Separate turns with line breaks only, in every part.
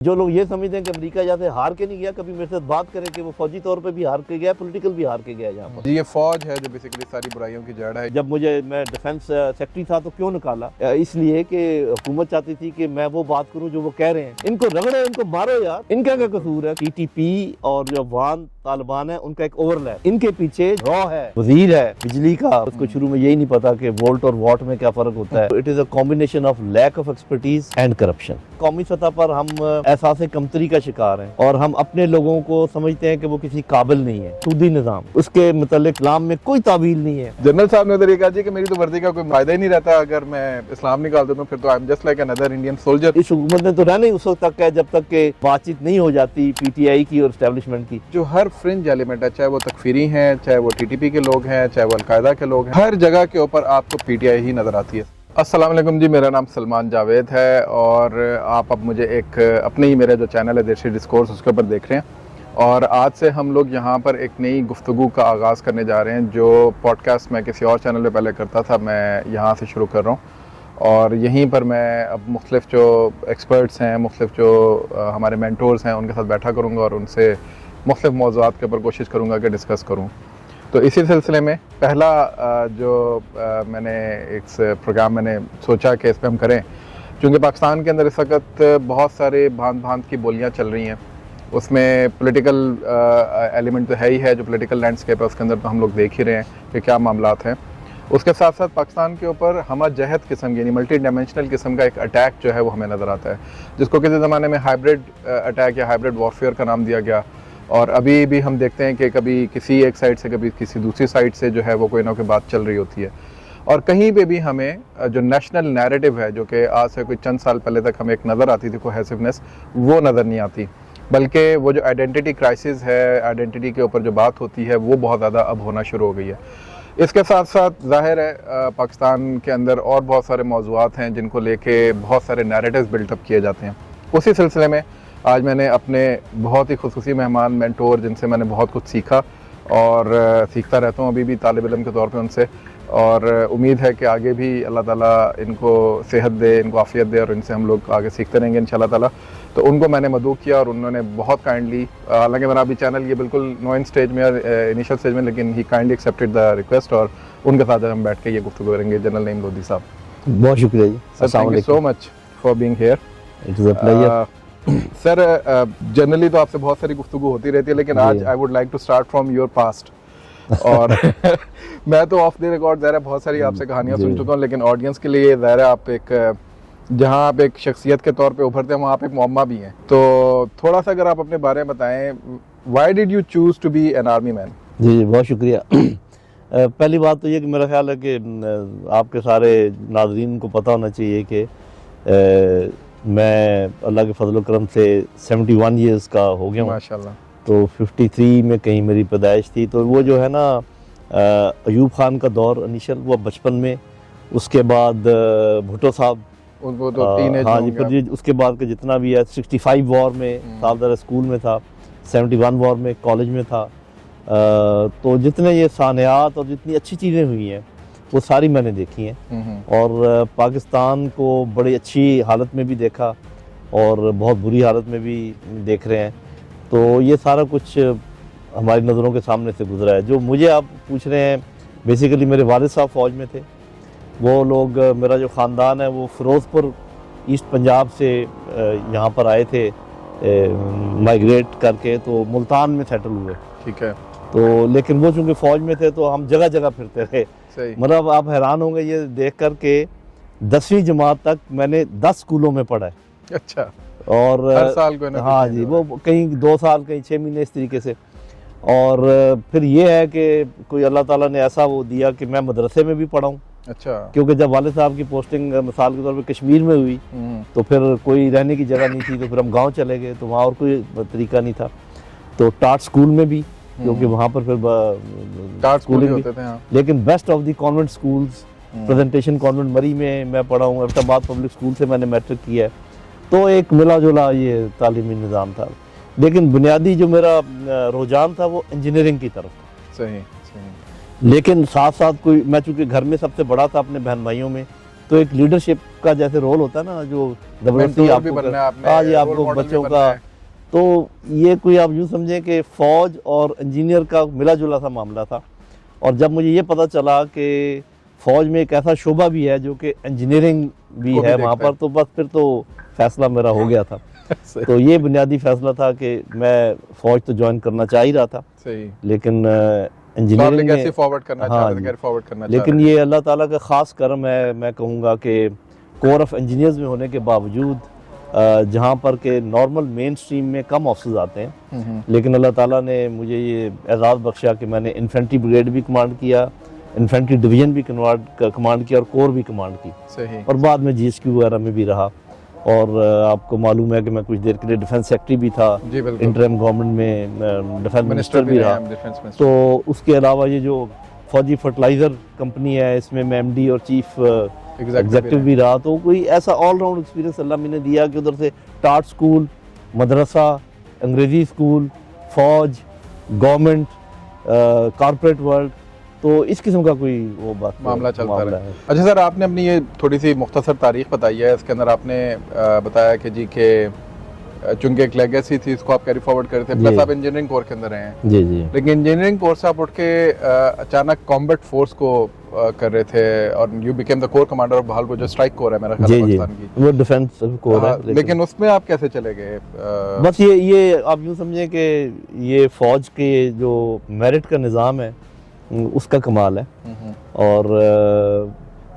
जो लोग ये समझते हैं कि अमेरिका यहाँ से हार के नहीं गया, कभी मेरे साथ बात करें कि वो फौजी तौर पे भी हार के गया, पॉलिटिकल भी हार के गया यहाँ पर।
जी, ये फौज है जो बेसिकली सारी बुराइयों की जड़ है।
जब मैं डिफेंस सेक्रेटरी था तो क्यों निकाला? इसलिए कि हुकूमत चाहती थी कि मैं वो बात करूं जो वो कह रहे हैं। इनको रगड़ो, इनको मारो यार, इनका क्या कसूर है? टीटीपी और जो अफगान तालिबान है उनका एक ओवरलैप, इनके पीछे रॉ है, वजीर है बिजली का, उसको शुरू में यही नहीं पता कि वोल्ट और वॉट में क्या फर्क होता है। It is a combination of lack of expertise and corruption. कौमी सतह पर हम एहसास कमतरी का शिकार हैं और हम अपने लोगों को समझते हैं कि वो किसी काबिल नहीं है। सूदी निजाम, उसके मुतालिक इस्लाम में कोई तावील नहीं है।
जनरल साहब ने उधर ये कहा जी कि मेरी तो वर्दी का कोई फायदा ही नहीं रहता, अगर मैं इस्लाम निकाल देता हूँ फिर तो आई am just like another Indian soldier.
इस हुकूमत ने तो रहना ही उस वक्त तक है जब तक के बातचीत नहीं हो जाती पीटीआई की और एस्टेब्लिशमेंट की।
जो हर फ्रिंज एलिमेंट है, चाहे वो तकफीरी हैं, चाहे वो टीटीपी के लोग हैं, चाहे वो अलकायदा के लोग हैं, हर जगह के ऊपर आपको पीटीआई ही नजर आती है। अस्सलाम वालेकुम जी, मेरा नाम सलमान जावेद है और आप अब मुझे एक अपने ही मेरा जो चैनल है देशी डिस्कोर्स उसके ऊपर देख रहे हैं। और आज से हम लोग यहाँ पर एक नई गुफ्तगू का आगाज़ करने जा रहे हैं। जो पॉडकास्ट मैं किसी और चैनल पे पहले करता था, मैं यहाँ से शुरू कर रहा हूँ और यहीं पर मैं अब मुख्तलिफ जो एक्सपर्ट्स हैं, मुख्तलिफ जो हमारे मेंटोर्स हैं, उनके साथ बैठा करूँगा और उनसे मुख्तलिफ मौज़ूआत के ऊपर कोशिश करूँगा कि डिस्कस करूँ। तो इसी सिलसिले में पहला जो मैंने एक प्रोग्राम मैंने सोचा कि इस पर हम करें, क्योंकि पाकिस्तान के अंदर इस वक्त बहुत सारे भांत की बोलियां चल रही हैं। उसमें पॉलिटिकल एलिमेंट तो है ही है, जो पॉलिटिकल लैंडस्केप है उसके अंदर तो हम लोग देख ही रहे हैं कि क्या मामलात हैं। उसके साथ साथ पाकिस्तान के ऊपर हमजहत किस्म यानी मल्टी डायमेंशनल किस्म का एक अटैक जो है वो हमें नज़र आता है, जिसको किसी ज़माने में हाइब्रिड अटैक या हाइब्रिड वॉरफेयर का नाम दिया गया। और अभी भी हम देखते हैं कि कभी किसी एक साइड से कभी किसी दूसरी साइड से जो है वो कोई ना कोई बात चल रही होती है। और कहीं पे भी हमें जो नेशनल नैरेटिव है, जो कि आज से कोई चंद साल पहले तक हमें एक नज़र आती थी कोहेसिवनेस, वो नज़र नहीं आती, बल्कि वो जो आइडेंटिटी क्राइसिस है, आइडेंटिटी के ऊपर जो बात होती है वो बहुत ज़्यादा अब होना शुरू हो गई है। इसके साथ साथ जाहिर है पाकिस्तान के अंदर और बहुत सारे मौज़ूआत हैं जिनको लेके बहुत सारे नैरेटिव्स बिल्टअप किए जाते हैं। उसी सिलसिले में आज मैंने अपने बहुत ही खुसूसी मेहमान, मेंटोर, जिनसे मैंने बहुत कुछ सीखा और सीखता रहता हूँ अभी भी तालिब इल्म के तौर पे उनसे, और उम्मीद है कि आगे भी अल्लाह ताला इनको सेहत दे, इनको आफ़ियत दे और इनसे हम लोग आगे सीखते रहेंगे इंशाल्लाह ताला। तो उनको मैंने मदऊ किया और उन्होंने बहुत काइंडली, हालांकि मेरा अभी चैनल ये बिल्कुल नोइन स्टेज में, इनिशियल स्टेज में, लेकिन ही काइंडली एक्सेप्टेड द रिक्वेस्ट और उनके साथ हम बैठ के ये गुफ्तगू करेंगे। जनरल नईम लोधी साहब,
बहुत शुक्रिया जी।
Sir, thank you so much for being here.
It is a pleasure.
Sir, generally तो आपसे बहुत सारी गुफ्तगू होती रहती है, लेकिन आज I would like to start from your past. और मैं तो ऑफ द रिकॉर्ड ज़ाहिर है बहुत सारी आपसे कहानियां सुन चुका हूँ, लेकिन ऑडियंस के लिए ज़ाहिर है आप एक, जहाँ आप एक शख्सियत के तौर पे उभरते हैं वहाँ आप एक मुअम्मा भी हैं। तो थोड़ा सा अगर आप अपने बारे में बताएं, why did you choose to be an army man?
जी, बहुत शुक्रिया। पहली बात तो ये कि मेरा ख्याल है कि आपके सारे नाज़रीन को पता होना चाहिए कि मैं अल्लाह के फजल करम से 71 ईयर्स का हो गया हूँ
माशाल्लाह।
तो 53 में कहीं मेरी पैदाइश थी। तो वो जो है ना अयूब खान का दौर इनिशियल, वो बचपन में, उसके बाद भुट्टो साहब,
उनको तो टीनेज
हाँ जी, फिर उसके बाद का जितना भी है, 65 वॉर में साल स्कूल में था, 71 वॉर में कॉलेज में था। तो जितने ये सानियात और जितनी अच्छी चीज़ें हुई हैं वो सारी मैंने देखी हैं और पाकिस्तान को बड़ी अच्छी हालत में भी देखा और बहुत बुरी हालत में भी देख रहे हैं। तो ये सारा कुछ हमारी नज़रों के सामने से गुजरा है। जो मुझे आप पूछ रहे हैं, बेसिकली मेरे वालिद साहब फ़ौज में थे। वो लोग, मेरा जो ख़ानदान है वो फ़िरोज़पुर ईस्ट पंजाब से यहाँ पर आए थे माइग्रेट करके, तो मुल्तान में सेटल हुए।
ठीक है।
तो लेकिन वो चूँकि फ़ौज में थे तो हम जगह जगह फिरते रहे। मतलब आप हैरान होंगे ये देख कर के 10वीं जमात तक मैंने 10 स्कूलों में पढ़ा है।
अच्छा।
और
हर साल को ना?
हाँ जी, वो कहीं 2 साल, कहीं 6 महीने, इस तरीके से। और फिर ये है कि कोई अल्लाह ताला ने ऐसा वो दिया कि मैं मदरसे में भी पढ़ा हूँ।
अच्छा।
क्योंकि जब वालिद साहब की पोस्टिंग मिसाल के तौर पे कश्मीर में हुई तो फिर कोई रहने की जगह नहीं थी, तो फिर हम गाँव चले गए, तो वहाँ और कोई तरीका नहीं था। तो टाट स्कूल में भी, क्योंकि वहाँ पर फिर
स्कूल होते थे। हाँ।
लेकिन best of the convent schools, presentation convent मरी में मैं पढ़ा हूँ। एबटाबाद पब्लिक स्कूल से मैंने मैट्रिक किया है। तो एक मिला जुला ये तालीमी निज़ाम था, लेकिन बुनियादी जो मेरा रुझान था वो इंजीनियरिंग की तरफ था।
सही।
लेकिन साथ साथ कोई, मैं चूँकि घर में सबसे बड़ा था अपने बहन भाइयों में, तो एक लीडरशिप का जैसे रोल होता है ना, जो जबरदस्ती
Mentor भी
आपको
बनना है आपने,
हाँ जी,
role
आपको
model भी
बच्चों
बनना
का,
है।
तो ये कोई आप यूँ समझें कि फ़ौज और इंजीनियर का मिला जुला सा मामला था। और जब मुझे ये पता चला कि फ़ौज में एक ऐसा शोबा भी है जो कि इंजीनियरिंग भी
को भी
है वहाँ
देखता है।
पर, तो बस फिर तो फैसला मेरा हो गया था।
सही
तो ये बुनियादी फैसला था कि मैं फ़ौज तो ज्वाइन करना चाह ही रहा था,
सही।
लेकिन
तो आप
इंजीनियरिंग
लेगेसी
में
फॉरवर्ड करना चाह
हाँ
रहे थे,
जी,
कैरी फॉरवर्ड करना चाह
लेकिन
रहे थे।
ये अल्लाह ताला का ख़ास करम है, मैं कहूँगा कि कोर ऑफ इंजीनियर्स में होने के बावजूद जहाँ पर के नॉर्मल मेन स्ट्रीम में कम ऑफिसर्स आते हैं, लेकिन अल्लाह ताला ने मुझे ये एजाज़ बख्शा कि मैंने इन्फेंट्री ब्रिगेड भी कमांड किया, इन्फेंट्री डिवीज़न भी कमांड किया और कोर भी कमांड की,
सही।
और बाद में GSQ वगैरह में भी रहा। और आपको मालूम है कि मैं कुछ देर के लिए डिफेंस सेक्रेटरी भी था,
जी बिल्कुल।
इंटरिम गवर्नमेंट में डिफेंस मिनिस्टर भी
रहे
रहा।
हैं, डिफेंस मिनिस्टर।
तो उसके अलावा ये जो फौजी फर्टिलाइज़र कंपनी है, इसमें मैं MD और चीफ एग्जेक्टिव भी रहा। तो कोई ऐसा ऑलराउंड एक्सपीरियंस अल्लाह मैंने दिया कि उधर से टाट स्कूल, मदरसा, अंग्रेज़ी स्कूल, फ़ौज, गवर्नमेंट, कॉरपोरेट वर्ल्ड, तो इस किस्म का कोई वो बात
मामला चलता
मामला
रहा।
है।
अच्छा सर, आपने अपनी ये थोड़ी सी मुख्तसर तारीख बताई है, इसके अंदर आपने बताया कि जी के चूंकि एक लेगेसी थी, इसको आप कैरी फॉरवर्ड कर रहे थे,
जी।
प्लस आप इंजीनियरिंग कोर के अंदर हैं।
जी जी
लेकिन इंजीनियरिंग कोर्स से आप उठ के अचानक कॉम्बैट फोर्स को कर रहे थे और you became the core commander of Bahalpur, जो स्ट्राइक कोर है मेरा ख्याल है
जी जी,
पाकिस्तान की।
वो डिफेंस कोर
हाँ,
है,
लेकिन उसमें आप कैसे चले गए?
बस ये आप यूँ समझें कि ये फ़ौज के जो मेरिट का निज़ाम है उसका कमाल है। और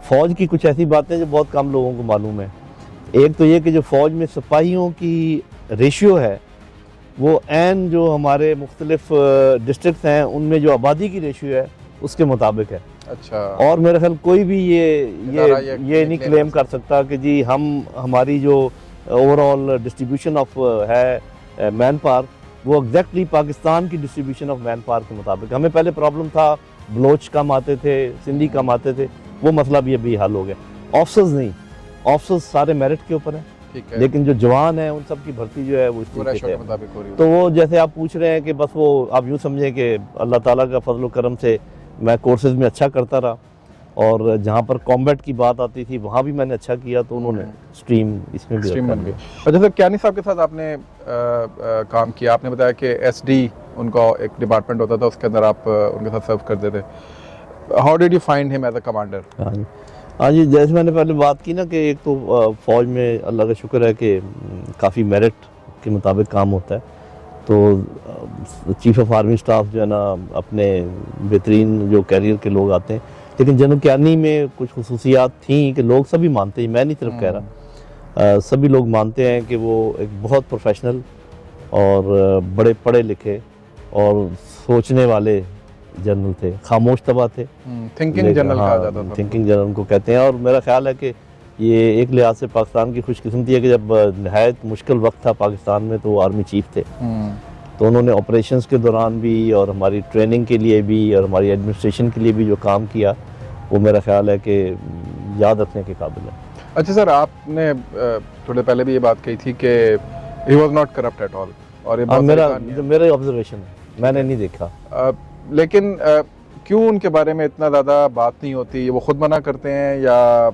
फ़ौज की कुछ ऐसी बातें जो बहुत कम लोगों को मालूम है। एक तो ये कि जो फ़ौज में सिपाहियों की रेशियो है, वो एन जो हमारे मुख्तलिफ डिस्ट्रिक्ट हैं उनमें जो आबादी की रेशियो है उसके मुताबिक है।
अच्छा।
और मेरे ख्याल कोई भी
इदारा
ये नहीं क्लेम कर सकता कि जी हमारी जो ओवरऑल डिस्ट्रीब्यूशन ऑफ है मैन पावर, वो एग्जैक्टली पाकिस्तान की डिस्ट्रीब्यूशन ऑफ मैन पावर के मुताबिक। हमें पहले प्रॉब्लम था, बलोच कम आते थे, सिंधी कम आते थे, वो मसला भी अभी हल हो गया। ऑफिसर्स नहीं, ऑफिसर्स सारे मेरिट के ऊपर हैं,
ठीक है।
लेकिन जो जवान है उन सब की भर्ती जो है वो इस
पूरा
तरीके से
के
है।
मुताबिक हो रही है।
तो वो जैसे आप पूछ रहे हैं कि बस वो आप यूँ समझें कि अल्लाह ताला का फजल करम से मैं कोर्सेज में अच्छा करता रहा, और जहाँ पर कॉम्बैट की बात आती थी वहाँ भी मैंने अच्छा किया, तो उन्होंने स्ट्रीम इसमें भी
स्ट्रीम
रखा।
बन गई। अच्छा सर, क्यानी साहब के साथ आपने काम किया, आपने बताया कि SD उनका एक डिपार्टमेंट होता था, उसके अंदर आप उनके साथ सर्व करते थे। How did you find him as a commander?
हाँ जी, जैसे मैंने पहले बात की ना कि एक तो फ़ौज में अल्लाह का शुक्र है कि काफ़ी मेरिट के मुताबिक काम होता है। तो चीफ ऑफ आर्मी स्टाफ जो है ना, अपने बेहतरीन जो कैरियर के लोग आते हैं, लेकिन जनरल क्यानी में कुछ खुसूसियात थी कि लोग सभी मानते हैं, मैं नहीं सिर्फ कह रहा, सभी लोग मानते हैं कि वो एक बहुत प्रोफेशनल और बड़े पढ़े लिखे और सोचने वाले जनरल थे, खामोश तबा थे,
थिंकिंग जनरल कहा जाता था।
थिंकिंग जनरल उनको कहते हैं। और मेरा ख्याल है कि ये एक लिहाज से पाकिस्तान की खुशकिस्मती है कि जब नहायत मुश्किल वक्त था पाकिस्तान में, तो वो आर्मी चीफ थे। तो उन्होंने ऑपरेशंस के दौरान भी और हमारी ट्रेनिंग के लिए भी और हमारी एडमिनिस्ट्रेशन के लिए भी जो काम किया, वो मेरा ख्याल है कि याद रखने के काबिल है।
अच्छा सर, आपने थोड़े पहले भी ये बात कही थी कि he was not corrupt at all, और ये बहुत
मेरा ऑब्जर्वेशन है, मैंने नहीं देखा।
लेकिन क्यों उनके बारे में इतना ज़्यादा बात नहीं होती? वो खुद मना करते हैं या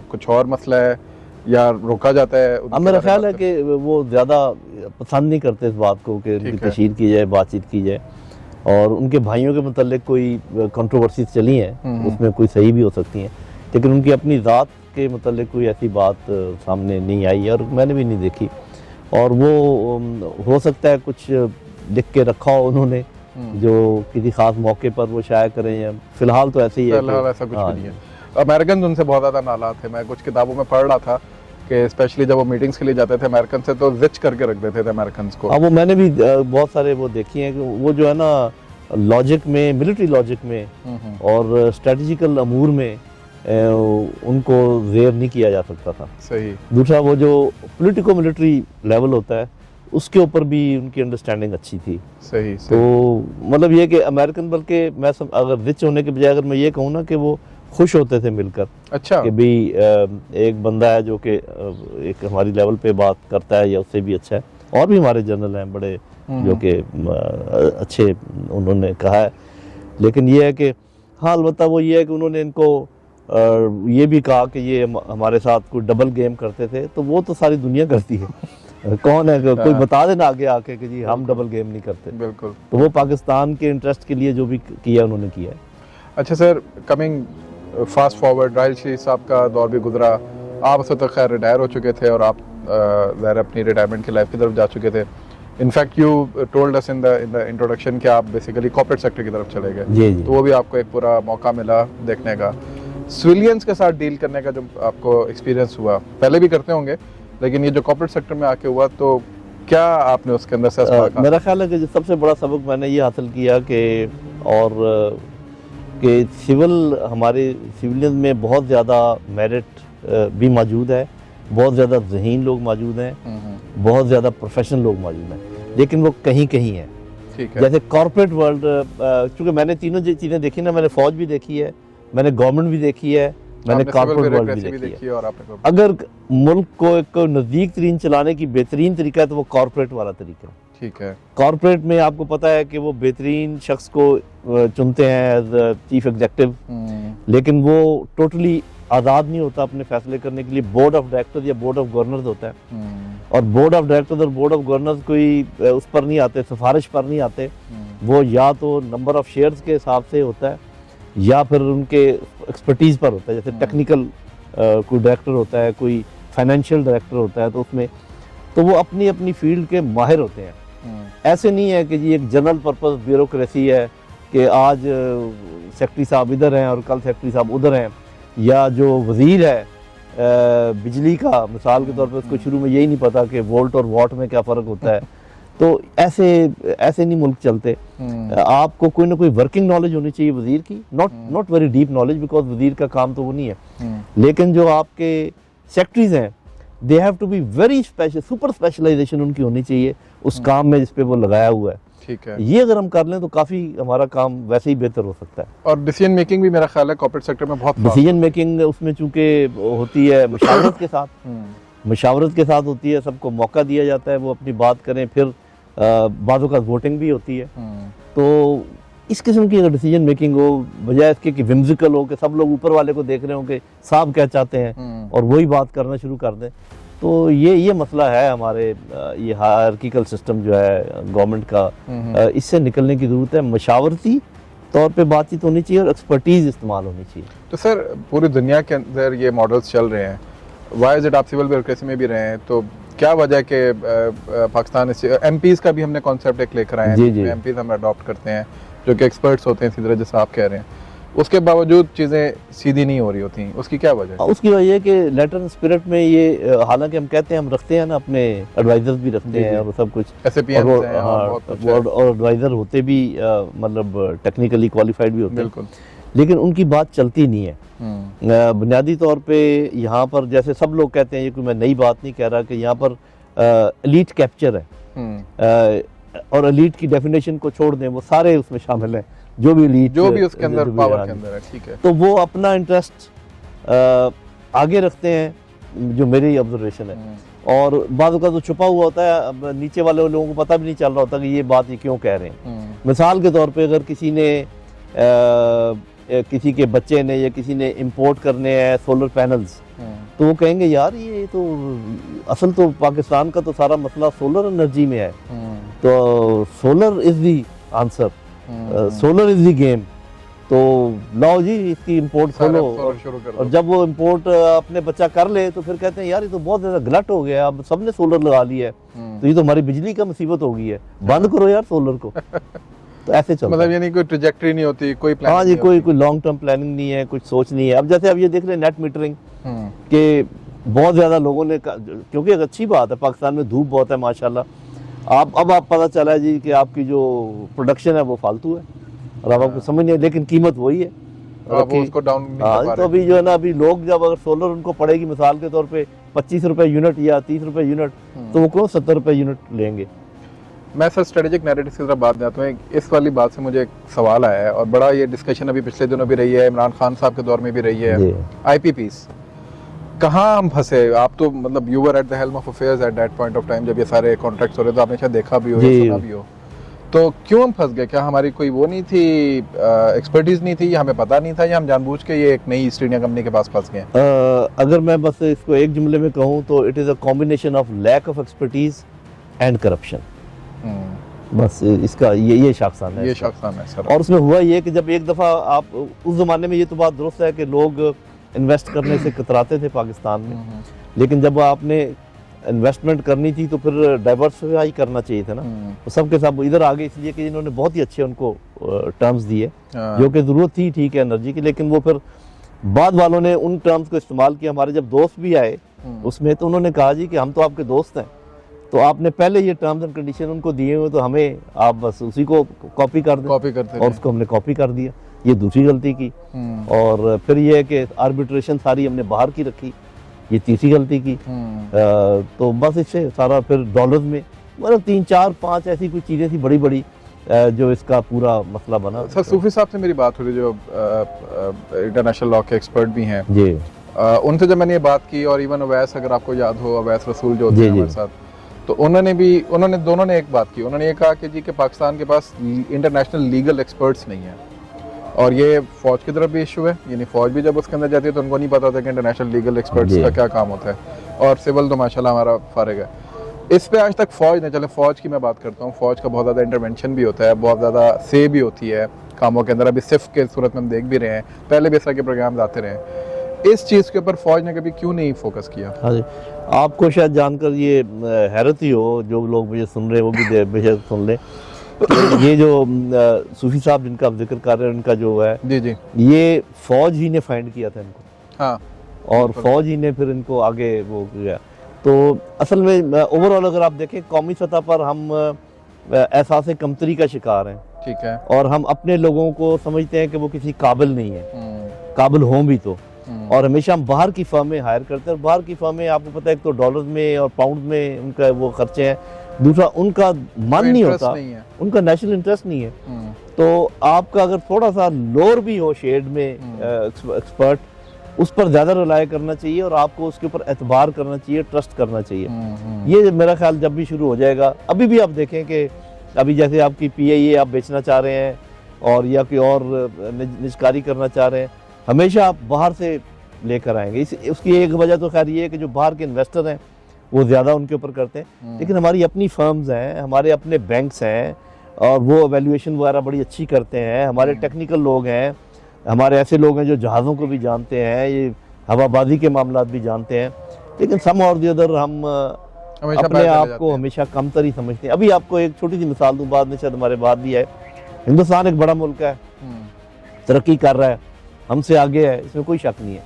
कुछ और मसला है, या रोका जाता है?
मेरा ख्याल है कि वो ज़्यादा पसंद नहीं करते इस बात को कि उनकी तशहीर की जाए, बातचीत की जाए। और उनके भाइयों के मतलब कोई कंट्रोवर्सीज चली हैं, उसमें कोई सही भी हो सकती हैं, लेकिन उनकी अपनी ज़ात के मतलब कोई ऐसी बात सामने नहीं आई और मैंने भी नहीं देखी। और वो हो सकता है कुछ लिख के रखा हो उन्होंने जो किसी खास मौके पर वो शाया करें, या फिलहाल तो ऐसे ही है।
फिलहाल ऐसा कुछ भी नहीं है। अमेरिकन उनसे बहुत ज़्यादा नाराज़ थे। मैं कुछ किताबों में पढ़ रहा था कि स्पेशली जब वो मीटिंग्स के लिए जाते थे अमेरिकन से, तो जिच करके रख देते थे अमेरिकन को।
हाँ, वो मैंने भी बहुत सारे वो देखी हैं कि वो जो है ना, लॉजिक में, मिलिट्री लॉजिक में और स्ट्रेटजिकल अमूर में उनको ज़ेर नहीं किया जा सकता था।
सही।
दूसरा, वो जो पॉलिटिको मिलिट्री लेवल होता है उसके ऊपर भी उनकी अंडरस्टैंडिंग अच्छी थी।
सही।
तो मतलब ये कि अमेरिकन, बल्कि मैं अगर रिच होने के बजाय अगर मैं ये कहूँ ना कि वो खुश होते थे मिलकर।
अच्छा।
कि भी एक बंदा है जो कि एक हमारी लेवल पे बात करता है या उससे भी अच्छा है। और भी हमारे जनरल हैं बड़े जो कि अच्छे, उन्होंने कहा है। लेकिन ये है कि हाँ, अलबत्ता वो ये है कि उन्होंने इनको ये भी कहा कि ये हमारे साथ कोई डबल गेम करते थे, तो वो तो सारी दुनिया करती है। कौन है कोई बता देना आगे आके कि जी हम डबल गेम नहीं करते।
बिल्कुल।
तो वो पाकिस्तान के इंटरेस्ट के लिए जो भी किया उन्होंने किया है।
अच्छा sir, coming fast forward, Raheel Sharif साहब का दौर भी गुजरा, आप उस वक्त खैर रिटायर हो चुके थे और आप ज़ाहिर अपनी रिटायरमेंट की लाइफ की तरफ जा चुके थे। In fact you told us in the introduction कि आप बेसिकली कॉर्पोरेट सेक्टर की तरफ चले गए।
जी जी।
तो वो भी आपको एक पूरा मौका मिला देखने का, सिविलियंस के साथ डील करने का जो आपको एक्सपीरियंस हुआ, पहले भी करते होंगे लेकिन ये जो कॉर्पोरेट सेक्टर में आके हुआ, तो क्या आपने उसके अंदर से
मेरा ख्याल है कि जो सबसे बड़ा सबक मैंने ये हासिल किया कि सिविल हमारे सिविलियन में बहुत ज़्यादा मेरिट भी मौजूद है, बहुत ज़्यादा ज़हीन लोग मौजूद हैं, बहुत ज़्यादा प्रोफेशनल लोग मौजूद हैं, लेकिन वो कहीं कहीं है।
ठीक है।
जैसे कॉर्पोरेट वर्ल्ड, चूँकि मैंने तीनों चीज़ें देखी ना, मैंने फ़ौज भी देखी है, मैंने गवर्नमेंट भी देखी है, मैंने कॉर्पोरेट वर्ल्ड भी देखी है।
और आपने
अगर मुल्क को एक नज़दीक तरीन चलाने की बेहतरीन तरीका है तो वो कॉर्पोरेट वाला तरीका है।
ठीक है।
कॉर्पोरेट में आपको पता है कि वो बेहतरीन शख्स को चुनते हैं एज चीफ एग्जेक्टिव, लेकिन वो टोटली आज़ाद नहीं होता अपने फैसले करने के लिए। बोर्ड ऑफ डायरेक्टर्स या बोर्ड ऑफ गवर्नर्स होता है, और बोर्ड ऑफ डायरेक्टर्स और बोर्ड ऑफ गवर्नर्स कोई उस पर नहीं आते, सिफारिश पर नहीं आते। वो या तो नंबर ऑफ शेयर्स के हिसाब से होता है या फिर उनके एक्सपर्टीज़ पर होता है। जैसे टेक्निकल कोई डायरेक्टर होता है, कोई फाइनेंशियल डायरेक्टर होता है, तो उसमें तो वो अपनी अपनी फील्ड के माहिर होते हैं। ऐसे नहीं है कि जी एक जनरल पर्पस ब्यूरोक्रेसी है कि आज सेक्रेटरी साहब इधर हैं और कल सेक्रेटरी साहब उधर हैं, या जो वज़ीर है बिजली का मिसाल के तौर पर उसको शुरू में यही नहीं पता कि वोल्ट और वॉट में क्या फ़र्क होता है। तो ऐसे नहीं मुल्क चलते। आपको कोई ना कोई वर्किंग नॉलेज होनी चाहिए वज़ीर की, not very deep knowledge, because वज़ीर का काम तो वो नहीं है। लेकिन जो आपके सेक्रेटरीज हैं, they have to be very special, super specialization उनकी होनी चाहिए उस काम में जिस पे वो लगाया हुआ है।
ठीक है।
ये अगर हम कर लें तो काफ़ी हमारा काम वैसे ही बेहतर हो सकता है।
और डिसीजन मेकिंग भी मेरा ख्याल है कॉर्पोरेट सेक्टर में बहुत
डिसीजन मेकिंग उसमें चूंकि होती है मशावरत के साथ, मशावरत के साथ होती है, सबको मौका दिया जाता है वो अपनी बात करें, फिर बाज़ों का वोटिंग भी होती है। तो इस किस्म की अगर डिसीजन मेकिंग हो, बजाय इसके कि विम्सिकल हो कि सब लोग ऊपर वाले को देख रहे हो कि साहब क्या चाहते हैं और वही बात करना शुरू कर दें, तो ये मसला है हमारे ये हायरार्किकल सिस्टम जो है गवर्नमेंट का, इससे निकलने की ज़रूरत है। मशावरती तौर पे बातचीत होनी चाहिए और एक्सपर्टीज़ इस्तेमाल होनी चाहिए।
तो सर पूरी दुनिया के अंदर ये मॉडल्स चल रहे हैं, वाई इज इट, आप सिविल ब्यूरोक्रेसी में भी रहे हैं, तो क्या वजह है कि पाकिस्तान एमपीज़ का भी हमने कॉन्सेप्ट एक लेकर आए हैं, एमपीज़ हम अडॉप्ट करते हैं जो कि एक्सपर्ट्स होते हैं, इसी तरह जैसा आप कह रहे हैं, उसके बावजूद चीज़ें सीधी नहीं हो रही होती, उसकी क्या वजह है?
उसकी वजह है कि लेटर एंड स्पिरिट में ये, हालांकि हम कहते हैं हम रखते हैं ना, अपने एडवाइजर्स भी रखते हैं और सब कुछ, और एडवाइज़र होते भी मतलब टेक्निकली क्वालिफाइड भी होते हैं, लेकिन उनकी बात चलती नहीं है। बुनियादी तौर पे यहाँ पर जैसे सब लोग कहते हैं, ये कोई मैं नई बात नहीं कह रहा, कि यहाँ पर एलीट कैप्चर है, और एलीट की डेफिनेशन को छोड़ दें, वो सारे उसमें शामिल हैं, जो भी एलीट,
जो भी उसके अंदर पावर के अंदर है। ठीक है।
तो वो अपना इंटरेस्ट आगे रखते हैं, जो मेरी ऑब्जर्वेशन है, और बाद का तो छुपा हुआ होता है, अब नीचे वाले लोगों को पता भी नहीं चल रहा होता कि ये बात ये क्यों कह रहे हैं। मिसाल के तौर पे अगर किसी के बच्चे ने या किसी ने इंपोर्ट करने हैं सोलर पैनल्स, तो वो कहेंगे यार ये तो असल तो पाकिस्तान का तो सारा मसला सोलर एनर्जी में है, तो solar is the answer, solar is the game, तो लाओ जी इसकी इंपोर्ट खोलो। और जब वो इंपोर्ट अपने बच्चा कर ले तो फिर कहते हैं यार ये तो बहुत ज़्यादा गलत हो गया, अब सबने सोलर लगा लिया है, तो ये तो हमारी बिजली का मुसीबत हो गई है, बंद करो यार सोलर को। तो ऐसे चलता
मतलब यानी कोई ट्रैजेक्टरी नहीं होती, कोई प्लान,
हाँ जी, कोई लॉन्ग टर्म प्लानिंग नहीं है, कुछ सोच नहीं है। अब जैसे अब ये देख रहे हैं नेट मीटरिंग के बहुत ज़्यादा लोगों ने, क्योंकि एक अच्छी बात है, पाकिस्तान में धूप बहुत है माशाल्लाह, अब आप पता चला है जी कि आपकी जो प्रोडक्शन है वो फालतू है, और अब आपको समझ नहीं है, लेकिन कीमत वही है,
उसको डाउन नहीं कर पा रहे।
तो अभी जो है ना, अभी लोग जब अगर सोलर उनको पड़ेगी मिसाल के तौर पे 25 रुपए यूनिट या 30 रुपए यूनिट, तो वो क्यों 70 रुपए यूनिट लेंगे।
मैं सर स्ट्रेटेजिक नैरेटिव की तरफ बात जाता हूँ। इस वाली बात से मुझे एक सवाल आया है, और बड़ा ये डिस्कशन अभी पिछले दिनों भी रही है, इमरान खान साहब के दौर में भी रही है, आईपीपीस कहाँ हम फंसे। आप तो मतलब you were at the helm of affairs at that point of time, जब ये सारे कॉन्ट्रैक्ट्स हो रहे थे, आपने शायद देखा भी हो या सुना भी हो, तो क्यों हम फंस गए? क्या हमारी कोई वो नहीं थी, एक्सपर्टीज नहीं थी, या हमें पता नहीं था, या हम जानबूझ के ये एक नई ईस्ट इंडिया कंपनी के पास फंस गए?
अगर मैं बस इसको एक जुमले में कहूँ तो it is a combination of lack of expertise and corruption. बस इसका ये शाखसान है,
ये शाखसान है सर।
और उसमें हुआ ये कि जब एक दफ़ा आप उस ज़माने में, ये तो बात दुरुस्त है कि लोग इन्वेस्ट करने से कतराते थे पाकिस्तान में, लेकिन जब आपने इन्वेस्टमेंट करनी थी तो फिर डाइवर्सिफाई करना चाहिए था ना। तो सबके सब इधर आ गए इसलिए कि इन्होंने बहुत ही अच्छे उनको टर्म्स दिए, जो कि ज़रूरत थी, ठीक है, एनर्जी की, लेकिन वो फिर बाद वालों ने उन टर्म्स को इस्तेमाल किया। हमारे जब दोस्त भी आए उसमें, तो उन्होंने कहा जी कि हम तो आपके दोस्त हैं, तो आपने पहले ये टर्म्स एंड कंडीशन उनको दिए हुए, तो हमें आप बस उसी को कॉपी कर दें।
कॉपी करते
और उसको हमने कॉपी कर दिया, ये दूसरी गलती की। और फिर ये है कि आर्बिट्रेशन सारी हमने बाहर की रखी, ये तीसरी गलती की। तो बस इससे सारा फिर डॉलर्स में मतलब 3 4 5 ऐसी कुछ चीज़ें थी बड़ी बड़ी, जो इसका पूरा मसला बना।
सर सूफी साहब से मेरी बात हो रही, जो इंटरनेशनल लॉ के एक्सपर्ट भी हैं
जी,
उनसे जब मैंने ये बात की, और इवन अवैस, अगर आपको याद हो, अवैस रसूल जो होते हैं हमारे साथ, तो उन्होंने दोनों ने एक बात की। उन्होंने ये कहा कि जी कि पाकिस्तान के पास इंटरनेशनल लीगल एक्सपर्ट्स नहीं है, और ये फौज की तरफ भी इशू है, यानी फौज भी जब उसके अंदर जाती है तो उनको नहीं पता होता कि इंटरनेशनल लीगल एक्सपर्ट्स का क्या काम होता है, और सिविल तो माशाल्लाह हमारा फारिग है। इस पे आज तक फौज ने, चले फौज की मैं बात करता हूँ, फौज का बहुत ज़्यादा इंटरवेंशन भी होता है, बहुत ज़्यादा से भी होती है कामों के अंदर। अभी सिर्फ के सूरत में हम देख भी रहे हैं, पहले भी इस तरह के प्रोग्राम आते रहे। इस चीज़ के ऊपर फौज ने कभी क्यों नहीं फोकस किया?
हाँ जी, आपको शायद जानकर ये हैरत ही हो, जो लोग मुझे सुन रहे हैं वो भी बेशक सुन लें, ये जो सूफी साहब जिनका आप जिक्र कर रहे हैं, उनका जो है
जी जी,
ये फौज ही ने फाइंड किया था इनको।
हाँ,
और फौज ही ने फिर इनको आगे वो किया। तो असल में ओवरऑल अगर आप देखें, कौमी सतह पर हम एहसास कमतरी का शिकार हैं,
ठीक है,
और हम अपने लोगों को समझते हैं कि वो किसी काबिल नहीं है, काबिल हों भी तो। और हमेशा हम बाहर की फर्में हायर करते हैं, और बाहर की फर्में आपको पता है, एक तो डॉलर्स में और पाउंड में उनका वो खर्चे हैं, दूसरा उनका मन नहीं होता, उनका नेशनल इंटरेस्ट नहीं है। तो आपका अगर थोड़ा सा लोअर भी हो शेड में एक्सपर्ट, उस पर ज़्यादा रिलाय करना चाहिए, और आपको उसके ऊपर एतबार करना चाहिए, ट्रस्ट करना चाहिए। ये मेरा ख्याल जब भी शुरू हो जाएगा, अभी भी आप देखें कि अभी जैसे आपकी PIA आप बेचना चाह रहे हैं, और या कोई और निजकारी करना चाह रहे हैं, हमेशा आप बाहर से लेकर आएंगे। उसकी एक वजह तो खैर ये है कि जो बाहर के इन्वेस्टर हैं वो ज़्यादा उनके ऊपर करते हैं, लेकिन हमारी अपनी फर्म्स हैं, हमारे अपने बैंक्स हैं, और वो वैल्यूएशन वगैरह बड़ी अच्छी करते हैं। हमारे टेक्निकल लोग हैं, हमारे ऐसे लोग हैं जो जहाज़ों को भी जानते हैं, ये हवाबाजी के मामलात भी जानते हैं, लेकिन सम और दी अदर हम अपने आप को हमेशा कमतर ही समझते हैं। अभी आपको एक छोटी सी मिसाल दूँ, बाद में शायद हमारे बात भी है, हिंदुस्तान एक बड़ा मुल्क है, तरक्की कर रहा है, हमसे आगे है, इसमें कोई शक नहीं है,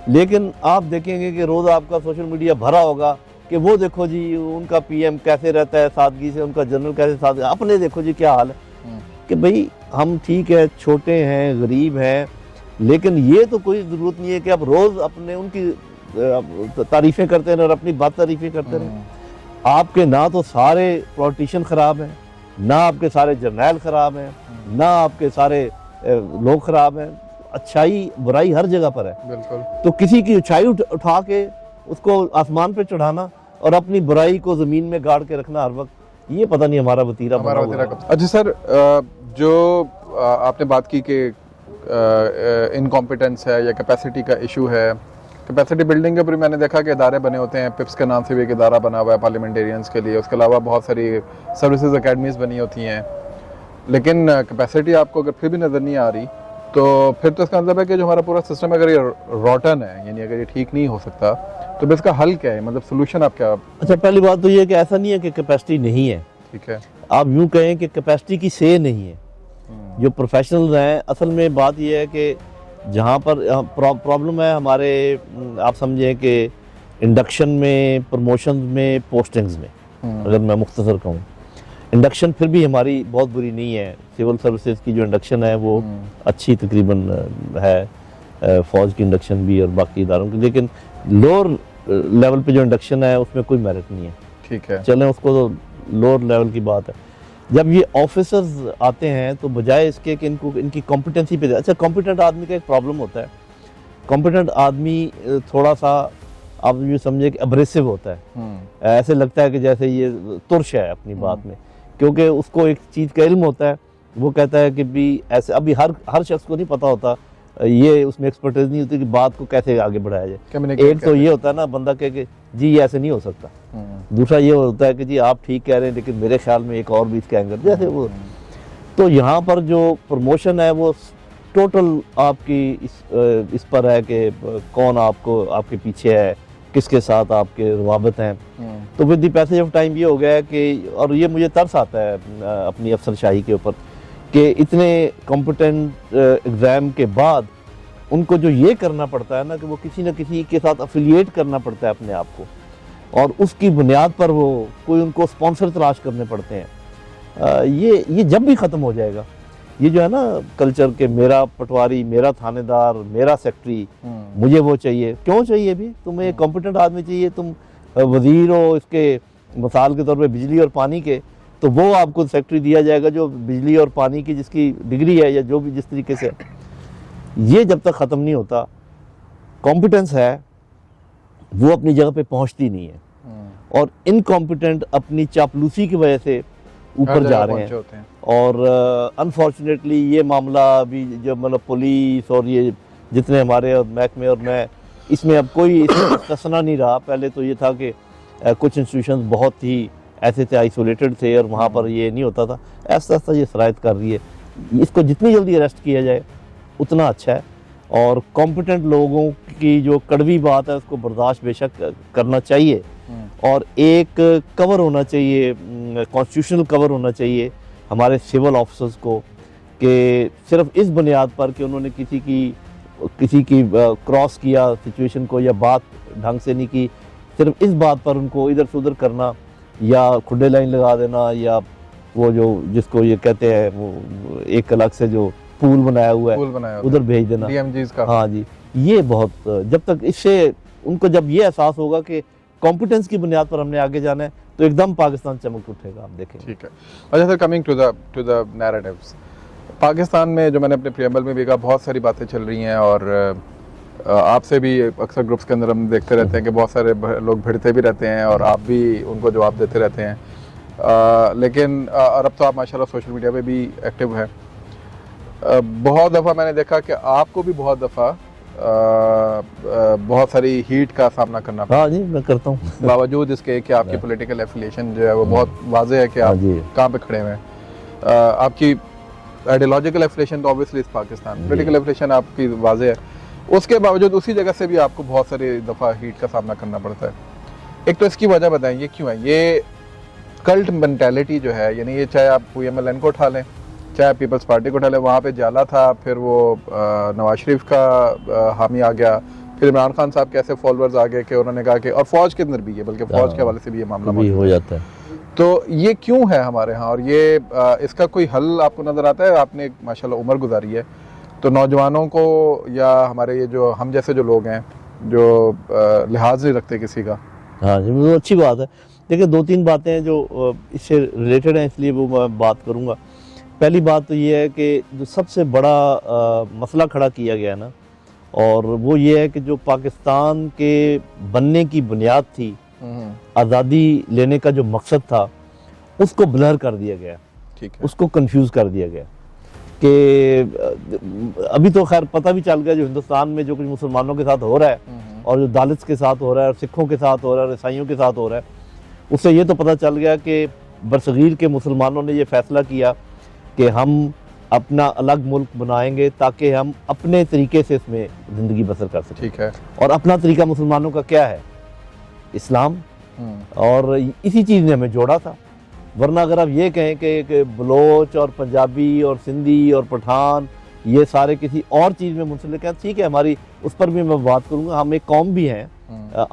लेकिन आप देखेंगे कि रोज़ आपका सोशल मीडिया भरा होगा कि वो देखो जी उनका PM कैसे रहता है सादगी से, उनका जनरल कैसे सादगी, अपने देखो जी क्या हाल है। कि भाई हम ठीक है, छोटे हैं, गरीब हैं, लेकिन ये तो कोई ज़रूरत नहीं है कि आप रोज़ अपने उनकी तारीफ़ें करते रहें और अपनी बात तारीफ़ें करते रहें। आपके ना तो सारे पॉलिटिशियन ख़राब हैं, ना आपके सारे जर्नैल ख़राब हैं, ना आपके सारे लोग ख़राब हैं, अच्छाई बुराई हर जगह पर है।
बिल्कुल।
तो किसी की अच्छाई उठा के उसको आसमान पे चढ़ाना और अपनी बुराई को ज़मीन में गाड़ के रखना हर वक्त, ये पता नहीं हमारा वतीरा कब।
अच्छा सर, जो आपने बात की कि इनकॉम्पिटेंस है या कैपेसिटी का इशू है, कैपेसिटी बिल्डिंग के ऊपर मैंने देखा कि इदारे बने होते हैं, पिप्स के नाम से भी एक इदारा बना हुआ है पार्लियामेंटेरियंस के लिए, उसके अलावा बहुत सारी सर्विसेज अकेडमीज बनी होती हैं, लेकिन कैपेसिटी आपको अगर फिर भी नज़र नहीं आ रही, तो फिर तो इसका मतलब है कि जो हमारा पूरा सिस्टम अगर ये रॉटन है, यानी अगर ये ठीक नहीं हो सकता, तो इसका हल क्या है, मतलब सोल्यूशन आप क्या? अच्छा,
पहली बात तो ये है कि ऐसा नहीं है कि कैपेसिटी नहीं है,
ठीक है,
आप यूँ कहें कि कैपेसिटी की से नहीं है। जो प्रोफेशनल्स हैं, असल में बात ये है कि जहाँ पर प्रॉब्लम है हमारे, आप समझें कि इंडक्शन में, प्रमोशन में, पोस्टिंग्स में, अगर मैं मुख्तसर कहूँ, इंडक्शन फिर भी हमारी बहुत बुरी नहीं है। सिविल सर्विसेज की जो इंडक्शन है वो अच्छी तकरीबन है, फ़ौज की इंडक्शन भी और बाकी इदारों की, लेकिन लोअर लेवल पे जो इंडक्शन है उसमें कोई मेरिट नहीं है।
ठीक है,
चलें उसको तो लोअर लेवल की बात है। जब ये ऑफिसर्स आते हैं तो बजाय इसके कि इनको इनकी कॉम्पिटेंसी पे, अच्छा कॉम्पिटेंट आदमी का एक प्रॉब्लम होता है, कॉम्पिटेंट आदमी थोड़ा सा आप ये समझे कि अब्रेसिव होता है, ऐसे लगता है कि जैसे ये तुर्श है अपनी बात में, क्योंकि उसको एक चीज़ का इल्म होता है। वो कहता है कि भी ऐसे, अभी हर शख्स को नहीं पता होता, ये उसमें एक्सपर्टीज नहीं होती कि बात को कैसे आगे बढ़ाया जाए। एक तो ये होता है ना, बंदा कहे कि जी ये ऐसे नहीं हो सकता। दूसरा ये होता है कि जी आप ठीक कह रहे हैं लेकिन मेरे ख्याल में एक और भी इसका एंगल, जैसे वो। तो यहाँ पर जो प्रमोशन है वो टोटल आपकी इस पर है कि कौन आपको आपके पीछे है, किसके साथ आपके रवाबत हैं। तो with the passage of time ये हो गया है कि, और ये मुझे तरस आता है अपनी अफसरशाही के ऊपर, कि इतने कॉम्पिटेंट एग्ज़ाम के बाद उनको जो ये करना पड़ता है ना कि वो किसी न किसी के साथ अफिलिएट करना पड़ता है अपने आप को, और उसकी बुनियाद पर वो कोई उनको स्पॉन्सर तलाश करने पड़ते हैं। ये जब भी ख़त्म हो जाएगा, ये जो है ना कल्चर के मेरा पटवारी, मेरा थानेदार, मेरा सेक्रेटरी, मुझे वो चाहिए, क्यों चाहिए भी? तुम्हें एक कॉम्पिटेंट आदमी चाहिए, तुम वज़ीर हो इसके मिसाल के तौर पे बिजली और पानी के, तो वो आपको सेक्रेटरी दिया जाएगा जो बिजली और पानी की जिसकी डिग्री है या जो भी जिस तरीके से। ये जब तक ख़त्म नहीं होता, कॉम्पिटेंस है वो अपनी जगह पे पहुंचती नहीं है, और इनकॉम्पिटेंट अपनी चापलूसी की वजह से ऊपर जा रहे हैं। और अनफॉर्चुनेटली ये मामला अभी जब मतलब पुलिस और ये जितने हमारे और महकमे, और मैं इसमें अब कोई इस्तेस्ना नहीं रहा। पहले तो ये था कि कुछ इंस्टीट्यूशन बहुत ही ऐसे थे, आइसोलेटेड थे, और वहाँ पर ये नहीं होता था। ऐसा ऐसा ये शराइत कर रही है, इसको जितनी जल्दी अरेस्ट किया जाए उतना अच्छा है। और कॉम्पिटेंट लोगों की जो कड़वी बात है उसको बर्दाश्त बेशक करना चाहिए, और एक कवर होना चाहिए, कॉन्स्टिट्यूशनल कवर होना चाहिए हमारे सिविल ऑफिसर्स को, कि सिर्फ इस बुनियाद पर कि उन्होंने किसी की क्रॉस किया सिचुएशन को या बात ढंग से नहीं की, सिर्फ इस बात पर उनको इधर से उधर करना या खुडे लाइन लगा देना, या वो जो जिसको ये कहते हैं वो एक अलग से जो पूल बनाया हुआ है उधर भेज देना DMGs का। हाँ जी, ये बहुत, जब तक इससे उनको जब ये एहसास होगा कि कॉम्पिटेंस की बुनियाद पर हमने आगे जाना है, तो एकदम पाकिस्तान चमक उठेगा, आप देखेंगे। ठीक है।
अच्छा sir, coming to the narratives, Pakistan में जो मैंने अपने प्रियम्बल में भी कहा, बहुत सारी बातें चल रही हैं, और आपसे भी अक्सर ग्रुप्स के अंदर हम देखते रहते हैं कि बहुत सारे लोग भिड़ते भी रहते हैं और आप भी उनको जवाब देते रहते हैं। लेकिन और अब तो आप माशाल्लाह सोशल मीडिया पे भी एक्टिव हैं। बहुत दफ़ा मैंने देखा कि आपको भी बहुत दफ़ा बहुत सारी हीट का सामना करना पड़ा।
हाँ जी, मैं करता हूँ।
बावजूद इसके कि आपकी पॉलिटिकल एफिलिएशन जो है वो बहुत वाज़ेह है कि आप कहाँ पे खड़े हुए हैं। आपकी आइडियोलॉजिकल एफिलिएशन तो ऑब्वियसली इस पाकिस्तान, पॉलिटिकल एफिलिएशन आपकी वाज़ेह है, उसके बावजूद उसी जगह से भी आपको बहुत सारी दफ़ा हीट का सामना करना पड़ता है। एक तो इसकी वजह बताएं, ये क्यों है? ये कल्ट मेंटालिटी जो है, यानी ये चाहे आप PMLN को उठा लें, चाहे पीपल्स पार्टी को उठा लें, वहाँ पे जाला था, फिर वो नवाज शरीफ का हामी आ गया, फिर इमरान खान साहब के ऐसे फॉलोअर्स आ गए कि उन्होंने कहा कि, और फौज के अंदर भी है, बल्कि फौज के हवाले से भी ये मामला
हो जाता है।
तो ये क्यों है हमारे यहाँ, और ये इसका कोई हल आपको नज़र आता है? आपने माशाल्लाह उम्र गुजारी है, तो नौजवानों को या हमारे ये जो हम जैसे जो लोग हैं जो लिहाज नहीं रखते किसी का।
हाँ जी, वो अच्छी बात है। देखिए, दो तीन बातें हैं जो इससे रिलेटेड हैं, इसलिए वो मैं बात करूँगा। पहली बात तो ये है कि जो सबसे बड़ा मसला खड़ा किया गया ना, और वो ये है कि जो पाकिस्तान के बनने की बुनियाद थी, आज़ादी लेने का जो मकसद था, उसको ब्लर कर दिया गया।
ठीक है।
उसको कंफ्यूज कर दिया गया कि अभी तो खैर पता भी चल गया जो हिंदुस्तान में जो कुछ मुसलमानों के साथ हो रहा है, और जो दलित्स के साथ हो रहा है, और सिखों के साथ हो रहा है, और ईसाइयों के साथ हो रहा है, उससे ये तो पता चल गया कि बरसगीर के मुसलमानों ने ये फैसला किया कि हम अपना अलग मुल्क बनाएंगे ताकि हम अपने तरीके से इसमें ज़िंदगी बसर कर सकें।
ठीक है।
और अपना तरीका मुसलमानों का क्या है? इस्लाम। और इसी चीज़ ने हमें जोड़ा था। वरना अगर आप ये कहें कि बलोच और पंजाबी और सिंधी और पठान ये सारे किसी और चीज़ में मुंसलिक हैं, ठीक है, हमारी उस पर भी मैं बात करूँगा। हम एक कौम भी हैं,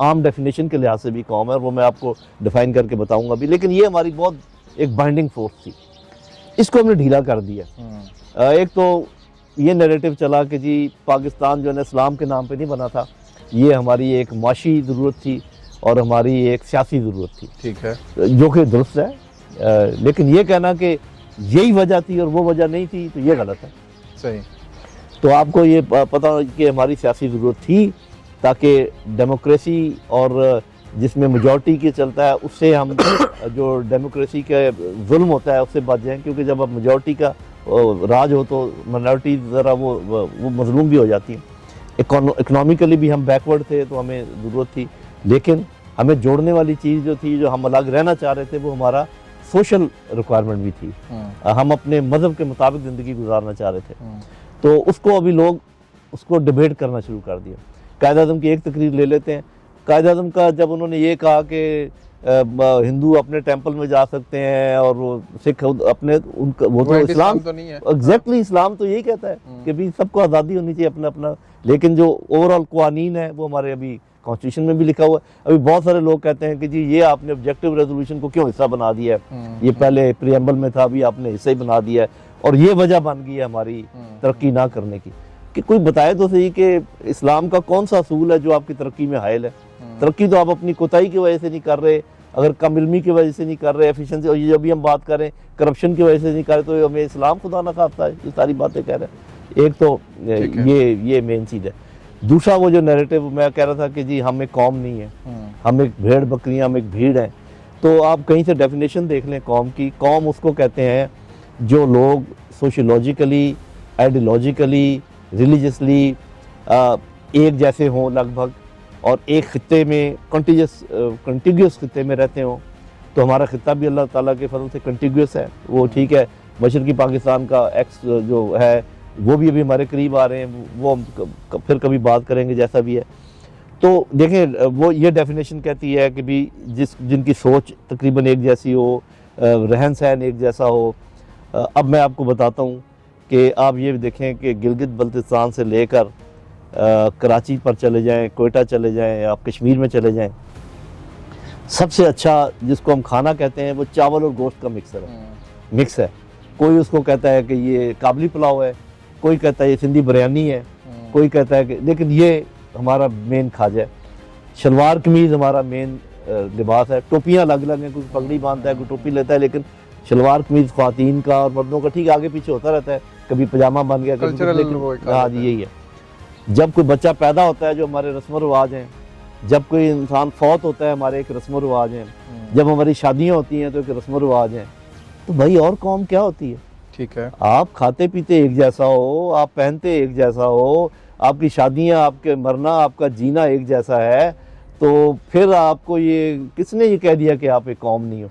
आम डेफिनेशन के लिहाज से भी कौम है, और वो मैं आपको डिफाइन करके बताऊँगा भी। लेकिन ये हमारी बहुत एक बाइंडिंग फोर्स थी, इसको हमने ढीला कर दिया। एक तो ये नैरेटिव चला कि जी पाकिस्तान जो है इस्लाम के नाम पे नहीं बना था, ये हमारी एक माशी ज़रूरत थी और हमारी एक सियासी ज़रूरत थी।
ठीक है,
जो कि दुरुस्त है। लेकिन ये कहना कि यही वजह थी और वो वजह नहीं थी, तो ये गलत है।
सही।
तो आपको ये पता कि हमारी सियासी ज़रूरत थी ताकि डेमोक्रेसी और जिसमें मेजॉरिटी के चलता है, उससे हम जो डेमोक्रेसी के जुल्म होता है उससे बच जाएं, क्योंकि जब अब मेजॉरिटी का राज हो तो माइनॉरिटी ज़रा वो मजलूम भी हो जाती है। इकोनॉमिकली भी हम बैकवर्ड थे तो हमें ज़रूरत थी, लेकिन हमें जोड़ने वाली चीज़ जो थी, जो हम अलग रहना चाह रहे थे, वो हमारा सोशल रिक्वायरमेंट भी थी। हम अपने मज़हब के मुताबिक ज़िंदगी गुजारना चाह रहे थे, तो उसको अभी लोग उसको डिबेट करना शुरू कर दिया। कायद आज़म की एक तकरीर ले लेते हैं। कायद आज़म का जब उन्होंने ये कहा कि हिंदू अपने टेंपल में जा सकते हैं और वो सिख अपने उनका वो तो इस्लाम
तो नहीं है।
एग्जैक्टली इस्लाम तो यही कहता है कि भी सबको आज़ादी होनी चाहिए अपना अपना, लेकिन जो ओवरऑल कानून है वो हमारे अभी कॉन्स्टिट्यूशन में भी लिखा हुआ है। अभी बहुत सारे लोग कहते हैं कि जी ये आपने ऑब्जेक्टिव रेजोल्यूशन को क्यों हिस्सा बना दिया है, ये पहले प्रीएम्बल में था, अभी आपने हिस्सा ही बना दिया है, और ये वजह बन गई है हमारी तरक्की ना करने की। कि कोई बताए तो सही कि इस्लाम का कौन सा असूल है जो आपकी तरक्की में हायल है। तरक्की तो आप अपनी कोताही की वजह से नहीं कर रहे, अगर कम इल्मी की वजह से नहीं कर रहे, एफिशिएंसी, और ये जब भी हम बात करें करप्शन की वजह से नहीं कर रहे, तो हमें इस्लाम खुदा ना खाता है, ये सारी बातें कह रहे हैं। एक तो ये मेन चीज़ है। दूसरा वो जो नैरेटिव मैं कह रहा था कि जी हम एक कौम नहीं है, हम एक भेड़ बकरियां, हम एक भीड़ हैं, तो आप कहीं से डेफिनेशन देख लें कौम की। कौम उसको कहते हैं जो लोग सोशियोलॉजिकली, आइडियोलॉजिकली, रिलीजियसली एक जैसे हों लगभग, और एक खित्ते में कंटिग्यूस खित्ते में रहते हों। तो हमारा खित्ता भी अल्लाह ताला के फजल से कंटिग्यूस है, वो ठीक है। मशरकी पाकिस्तान का एक्स जो है वो भी अभी हमारे करीब आ रहे हैं, वो हम फिर कभी बात करेंगे जैसा भी है। तो देखें, वो ये डेफिनेशन कहती है कि भी जिनकी सोच तकरीबन एक जैसी हो, रहन सहन एक जैसा हो। अब मैं आपको बताता हूँ कि आप ये देखें कि गिलगित बल्तिस्तान से लेकर कराची पर चले जाएं, कोयटा चले जाएं, आप कश्मीर में चले जाएं, सबसे अच्छा जिसको हम खाना कहते हैं वो चावल और गोश्त का मिक्स है। कोई उसको कहता है कि ये काबली पुलाव है, कोई कहता है ये सिंधी बिरयानी है, कोई कहता है कि, लेकिन ये हमारा मेन खाजा है। शलवार कमीज़ हमारा मेन लिबास है। टोपियाँ अलग अलग हैं, कोई पगड़ी बांधता है, कोई टोपी लेता है, लेकिन शलवार कमीज़ ख्वातीन का और मर्दों का ठीक आगे पीछे होता रहता है, कभी पजामा बन गया, कभी। हाँ जी, यही है। जब कोई बच्चा पैदा होता है जो हमारे रस्म रिवाज हैं, जब कोई इंसान फौत होता है हमारे एक रस्म रिवाज हैं, जब हमारी शादियाँ होती हैं तो एक रस्म रिवाज हैं। तो भाई और कौम क्या होती है?
ठीक है, आप
खाते पीते एक जैसा हो, आप पहनते एक जैसा हो, आपकी शादियाँ, आपके मरना, आपका जीना एक जैसा है, तो फिर आपको ये किसने ये कह दिया कि आप एक कौम नहीं हो?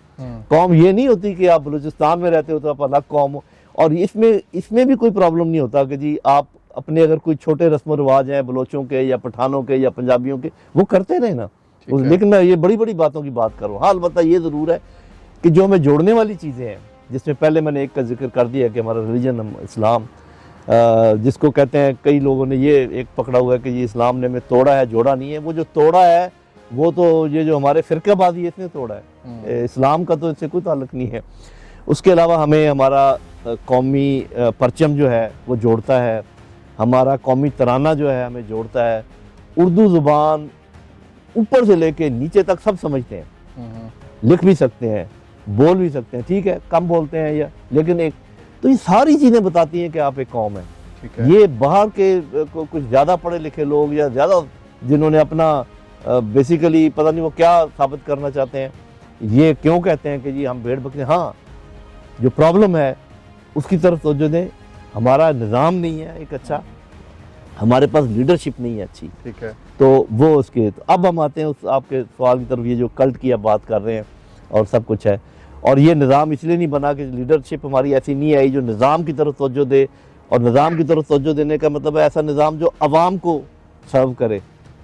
कौम ये नहीं होती कि आप बलूचिस्तान में रहते हो तो आप अलग कौम हो। और इसमें भी कोई प्रॉब्लम नहीं होता कि जी आप अपने अगर कोई छोटे रस्म रिवाज हैं बलोचों के या पठानों के या पंजाबियों के, वो करते रहे ना। लेकिन मैं ये बड़ी बड़ी बातों की बात कर रहा हूँ। हाँ, अलबत्ता ये ज़रूर है कि जो हमें जोड़ने वाली चीज़ें हैं, जिसमें पहले मैंने एक का जिक्र कर दिया कि हमारा रिलीजन इस्लाम, जिसको कहते हैं, कई लोगों ने ये एक पकड़ा हुआ है कि ये इस्लाम ने हमें तोड़ा है, जोड़ा नहीं है। वो जो तोड़ा है वो तो ये जो हमारे फ़िरकाबाज़ी इसने तोड़ा है, इस्लाम का तो इससे कोई ताल्लुक़ नहीं है। उसके अलावा हमें हमारा कौमी परचम जो है वो जोड़ता है, हमारा कौमी तराना जो है हमें जोड़ता है। उर्दू ज़ुबान ऊपर से लेके नीचे तक सब समझते हैं, लिख भी सकते हैं, बोल भी सकते हैं, ठीक है, कम बोलते हैं या, लेकिन एक तो ये सारी चीज़ें बताती हैं कि आप एक कौम है। ये बाहर के कुछ ज़्यादा पढ़े लिखे लोग या ज़्यादा जिन्होंने अपना बेसिकली पता नहीं वो क्या साबित करना चाहते हैं, ये क्यों कहते हैं कि जी हम भेड़ बकरे। हाँ, जो प्रॉब्लम है उसकी तरफ तवज्जो दें। हमारा निज़ाम नहीं है एक अच्छा, हमारे पास लीडरशिप नहीं है अच्छी, ठीक है, तो वो उसके। तो अब हम आते हैं उस आपके सवाल की तरफ, ये जो कल्ट की आप बात कर रहे हैं और सब कुछ है, और ये निज़ाम इसलिए नहीं बना कि लीडरशिप हमारी ऐसी नहीं आई जो निज़ाम की तरफ तवज्जो दे। और निज़ाम की तरफ तवज्जो देने का मतलब है ऐसा निज़ाम जो अवाम को सर्व करे।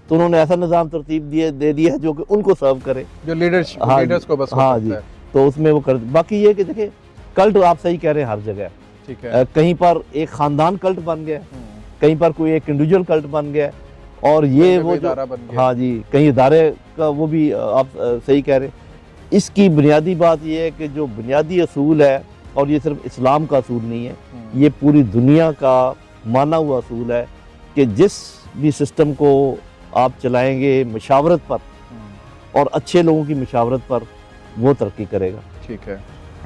तो उन्होंने ऐसा निज़ाम तरतीब दे दिया है जो कि उनको सर्व करे, जो लीडर्स को बस। हाँ जी, तो उसमें वो कर। बाकी ये कि देखिए, कल्ट आप सही कह रहे हैं हर जगह, ठीक है। कहीं पर एक ख़ानदान कल्ट बन गया, कहीं पर कोई एक इंडिविजुअल कल्ट बन गया, और ये वो जो, हाँ जी, कहीं इदारे का, वो भी आप सही कह रहे हैं। इसकी बुनियादी बात ये है कि जो बुनियादी असूल है, और ये सिर्फ इस्लाम का असूल नहीं है, ये पूरी दुनिया का माना हुआ असूल है कि जिस भी सिस्टम को आप चलाएंगे मशावरत पर और अच्छे लोगों की मशावरत पर, वो तरक्की करेगा, ठीक है।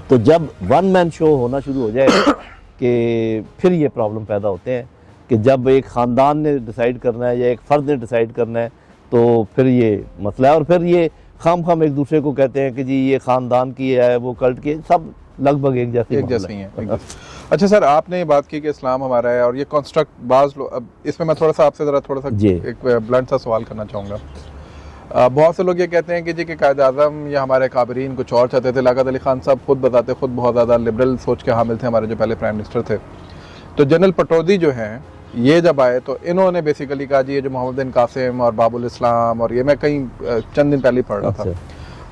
तो जब वन मैन शो होना शुरू हो जाए कि फिर ये प्रॉब्लम पैदा होते हैं कि जब एक ख़ानदान ने डिसाइड करना है या एक फ़र्द ने डिसाइड करना है तो फिर ये मसला है। और फिर ये खाम एक दूसरे को कहते हैं कि जी ये ख़ानदान की है, वो कल्ट की है, सब लगभग एक जैसे
ही हैं। अच्छा सर, आपने ये बात की कि इस्लाम हमारा है और ये कॉन्स्ट्रक्ट बाज़ लोग, अब इसमें मैं थोड़ा सा आपसे ज़रा थोड़ा सा एक ब्लंट सा सवाल करना चाहूँगा। बहुत से लोग ये कहते हैं कि जी कि कायद आज़म या हमारे काबरीन कुछ और चाहते थे। लियाकत अली खान साहब खुद बताते, खुद बहुत ज़्यादा लिबरल सोच के हामिल थे, हमारे जो पहले प्राइम मिनिस्टर थे। तो जनरल पटौदी जो हैं, ये जब आए तो इन्होंने बेसिकली कहा जी ये जो मोहम्मद बिन कासिम और बाबुल इस्लाम, और ये मैं कहीं चंद दिन पहले पढ़ रहा था,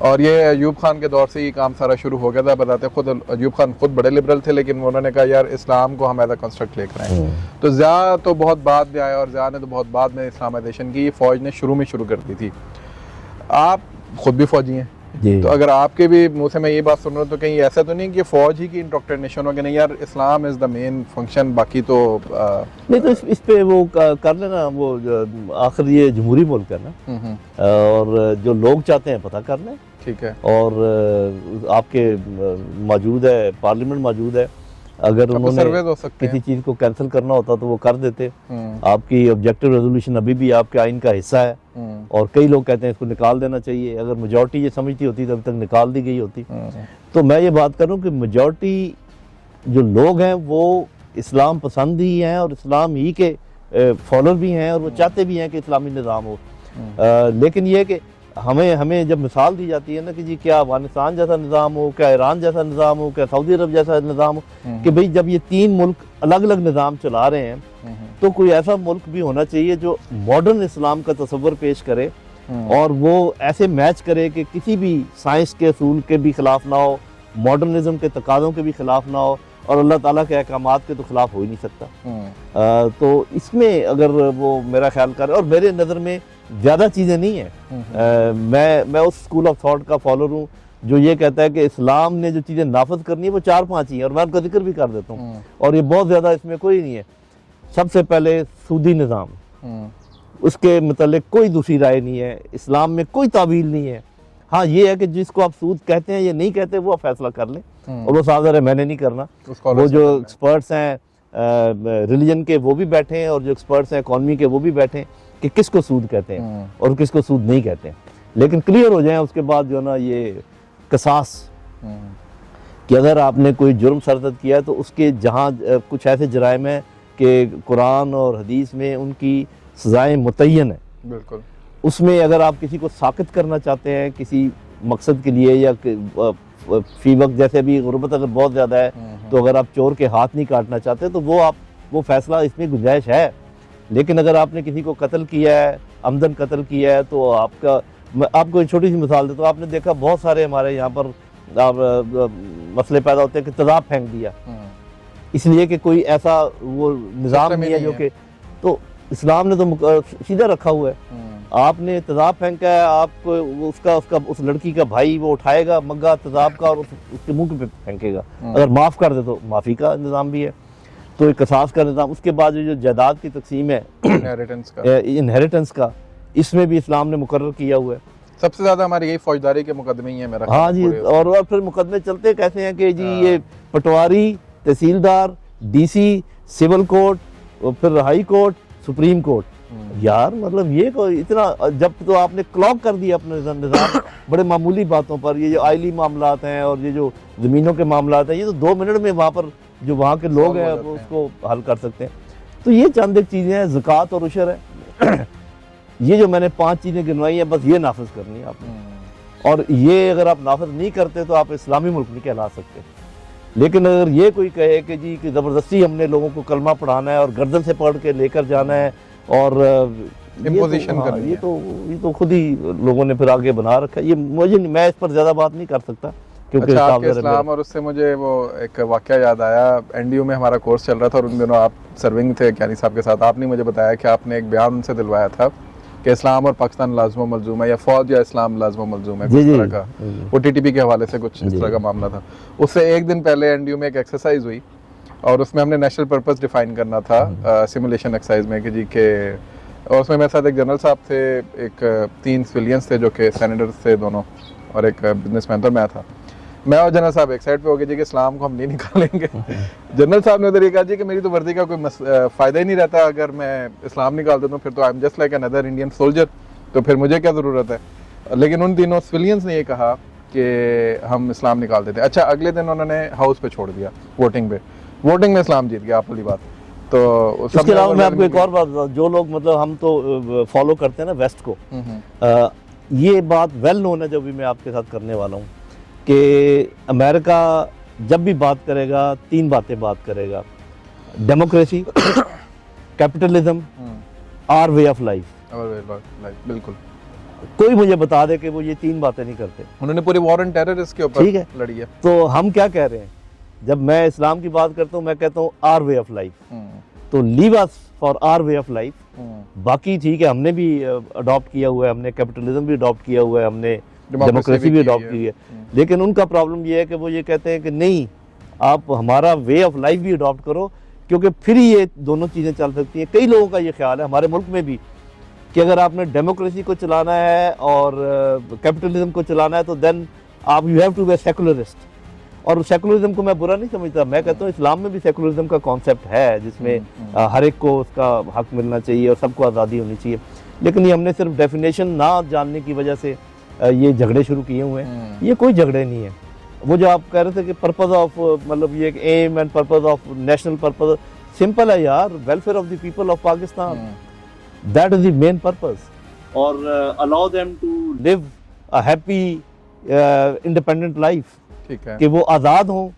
और ये अयूब खान के दौर से ही काम सारा शुरू हो गया था। बताते खुद अयूब खान खुद बड़े लिबरल थे, लेकिन उन्होंने कहा यार इस्लाम को हम एज अ कंस्ट्रक्ट लेकर आए। तो ज़िया तो बहुत बाद में आया, और ज़िया ने तो बहुत बाद में इस्लामाइजेशन की फ़ौज ने शुरू कर दी थी। आप खुद भी फ़ौजी हैं, तो अगर आपके भी मुँह से मैं ये बात सुन रहा हूँ तो कहीं ऐसा तो नहीं कि फ़ौज ही की इंडोक्ट्रिनेशन हो कि नहीं यार इस्लाम इज़ द मेन फंक्शन, बाकी तो
नहीं। तो इस पे वो कर लेना, वो आखिर ये जमहूरी मुल्क है ना, और जो लोग चाहते हैं पता कर लें, ठीक है। और आपके मौजूद है, पार्लियामेंट मौजूद है, अगर उन्होंने किसी चीज़ को कैंसिल करना होता तो वो कर देते। आपकी ऑब्जेक्टिव रेजोल्यूशन अभी भी आपके आइन का हिस्सा है, और कई लोग कहते हैं इसको निकाल देना चाहिए। अगर मेजॉरिटी ये समझती होती तो अभी तक निकाल दी गई होती। तो मैं ये बात करूं कि मेजॉरिटी जो लोग हैं वो इस्लाम पसंद ही हैं, और इस्लाम ही के फॉलोअर भी हैं, और वो चाहते भी हैं कि इस्लामी निज़ाम हो। लेकिन ये कि हमें जब मिसाल दी जाती है ना कि जी क्या अफगानिस्तान जैसा निज़ाम हो, क्या ईरान जैसा निज़ाम हो, क्या सऊदी अरब जैसा निज़ाम हो, कि भाई जब ये तीन मुल्क अलग अलग निज़ाम चला रहे हैं तो कोई ऐसा मुल्क भी होना चाहिए जो मॉडर्न इस्लाम का तस्वर पेश करे, और वो ऐसे मैच करे कि किसी भी साइंस के असूल के भी खिलाफ ना हो, मॉडर्निज्म के तकाज़ों के भी खिलाफ ना हो, और अल्लाह ताला के अहकामात के तो खिलाफ हो ही नहीं सकता। तो इसमें अगर वो मेरा ख्याल करे, और मेरे नज़र में ज़्यादा चीज़ें नहीं हैं। मैं उस स्कूल ऑफ थॉट का फॉलोअर हूँ जो ये कहता है कि इस्लाम ने जो चीज़ें नाफज करनी है वो 4-5 ही हैं, और मैं उनका जिक्र भी कर देता हूँ, और ये बहुत ज़्यादा इसमें कोई नहीं है। सबसे पहले सूदी निज़ाम, उसके मतलब कोई दूसरी राय नहीं है, इस्लाम में कोई तावील नहीं है। हाँ ये है कि जिसको आप सूद कहते हैं या नहीं कहते वो आप फैसला कर लें, और वो साफ है मैंने नहीं करना। वो जो एक्सपर्ट्स हैं रिलीजन के वो भी बैठे हैं, और जो एक्सपर्ट्स हैं इकॉनमी के वो भी बैठे हैं कि किसको सूद कहते हैं और किसको सूद नहीं कहते हैं। लेकिन क्लियर हो जाए उसके बाद जो ना ये कसास, कि अगर आपने कोई जुर्म सरजद किया तो उसके जहाँ कुछ ऐसे जराइम हैं कि कुरान और हदीस में उनकी सज़ाएँ मुतय्यन है, बिल्कुल उसमें अगर आप किसी को साकित करना चाहते हैं किसी मकसद के लिए, या फी वक्त जैसे भी गुर्बत अगर बहुत ज़्यादा है तो अगर आप चोर के हाथ नहीं काटना चाहते तो वो फैसला इसमें गुंजाइश है। लेकिन अगर आपने किसी को कत्ल किया है, आमदन कत्ल किया है, तो आपको एक छोटी सी मिसाल देता हूँ। आपने देखा बहुत सारे हमारे यहाँ पर मसले पैदा होते हैं कि तेज़ाब फेंक दिया, इसलिए कि कोई ऐसा वो निज़ाम नहीं है जो कि, तो इस्लाम ने तो सीधा रखा हुआ है। आपने तेज़ाब फेंका है, आपको उसका उस लड़की का भाई वो उठाएगा मग्गा तेज़ाब का और उसके मुंह पे फेंकेगा, अगर माफ़ कर दे तो माफ़ी का निज़ाम भी है। तो एक कसास का निज़ाम, उसके बाद जो जायदाद की तकसीम है इनहेरिटेंस का, इसमें भी इस्लाम ने मुकर्रर किया हुआ है।
सबसे ज़्यादा हमारे यही फौजदारी के मुकदमे ही है मेरा।
हाँ जी, और फिर मुकदमे चलते कैसे हैं कि जी ये पटवारी, तहसीलदार, डीसी, सिविल कोर्ट, फिर हाई कोर्ट, सुप्रीम कोर्ट। यार मतलब ये इतना जब तो आपने क्लॉक कर दिया अपने निज़ाम बड़े मामूली बातों पर। ये जो आइली मामलात हैं और ये जो ज़मीनों के मामलात हैं, ये तो 2 मिनट में वहाँ पर जो वहाँ के लोग हैं वो उसको हल कर सकते हैं। तो ये चंद एक चीज़ें हैं, ज़कात और उशर है ये जो मैंने 5 चीज़ें गिनवाई हैं, बस ये नाफिज करनी है आपने। और ये अगर आप नाफिज नहीं करते तो आप इस्लामी मुल्क नहीं कहला सकते। लेकिन अगर ये कोई कहे कि जी कि ज़बरदस्ती हमने लोगों को कलमा पढ़ाना है और गर्दन से पढ़ के लेकर जाना है, और
इम्पोजिशन करनी है,
ये तो खुद ही लोगों ने फिर आगे बना रखा है। ये मुझे मैं इस पर ज़्यादा बात नहीं कर सकता क्योंकि
अच्छा, आपके इस्लाम और उससे मुझे वो एक वाक़या याद आया। एनडीयू में हमारा कोर्स चल रहा था और उन दिनों आप सर्विंग थे ज्ञानी साहब के साथ। आपने मुझे बताया कि आपने एक बयान उनसे दिलवाया था कि इस्लाम और पाकिस्तान लाज़िम व मलज़ूम है, या फ़ौज या इस्लाम लाज़िम व मलज़ूम है, कुछ तरह का वो टीटीपी के हवाले से कुछ इस तरह का मामला था। उससे एक दिन पहले एनडीयू में एक एक्सरसाइज हुई और उसमें हमने नेशनल पर्पस डिफाइन करना था सिमुलेशन एक्सरसाइज में कि जी के, और उसमें मेरे साथ एक जनरल साहब थे, एक 3 सिविलियंस थे जो कि सेनेटर्स थे दोनों, और एक बिजनेसमैन था, मैं था। मैं और जनरल साहब एक साइड पे हो गए जी कि इस्लाम को हम नहीं निकालेंगे। जनरल साहब ने उधर ये कहा जी कि मेरी तो वर्दी का कोई फ़ायदा ही नहीं रहता, अगर मैं इस्लाम निकाल देता हूँ फिर तो आई am just like another Indian soldier, तो फिर मुझे क्या ज़रूरत है। लेकिन उन दिनों सिविलियंस ने ये कहा कि हम इस्लाम निकाल देते। अच्छा, अगले दिन उन्होंने हाउस पे छोड़ दिया वोटिंग में इस्लाम जीत गया, आप वाली बात। तो
उसके अलावा मैं आपको एक और बात बताऊं, जो लोग मतलब हम तो फॉलो करते हैं ना वेस्ट को, ये बात वेल नोन है जो भी मैं आपके साथ करने वाला हूँ कि अमेरिका जब भी बात करेगा 3 बातें बात करेगा: democracy, capitalism, our way of life.
बिल्कुल।
कोई मुझे बता दे कि वो ये 3 बातें नहीं करते।
उन्होंने पूरी वॉर ऑन टेरर इसके ऊपर लड़ी है।
तो हम क्या कह रहे हैं, जब मैं इस्लाम की बात करता हूँ मैं कहता हूँ आर वे ऑफ लाइफ। तो leave us for our way of life. बाकी ठीक है, हमने भी अडॉप्ट किया हुआ है, हमने कैपिटलिज्म भी अडॉप्ट किया हुआ है, हमने डेमोक्रेसी भी अडॉप्ट की है। लेकिन उनका प्रॉब्लम ये है कि वो ये कहते हैं कि नहीं, आप हमारा वे ऑफ लाइफ भी अडॉप्ट करो, क्योंकि फिर ही ये दोनों चीज़ें चल सकती हैं। कई लोगों का ये ख्याल है हमारे मुल्क में भी कि अगर आपने डेमोक्रेसी को चलाना है और कैपिटलिज्म को चलाना है तो देन आप you have to be secularist. और सेकुलरिज्म को मैं बुरा नहीं समझता, मैं कहता हूँ इस्लाम में भी सेकुलरिज्म का कॉन्सेप्ट है, जिसमें हर एक को उसका हक मिलना चाहिए और सबको आज़ादी होनी चाहिए। लेकिन ये हमने सिर्फ डेफिनेशन ना जानने की वजह से ये झगड़े शुरू किए हुए हैं। ये कोई झगड़े नहीं है। वो जो आप कह रहे थे कि पर्पस ऑफ, मतलब ये aim and purpose of national purpose, simple है यार, welfare of the people of Pakistan, that is the main purpose. और allow them to live a happy independent life,
ठीक है,
कि वो आज़ाद हों,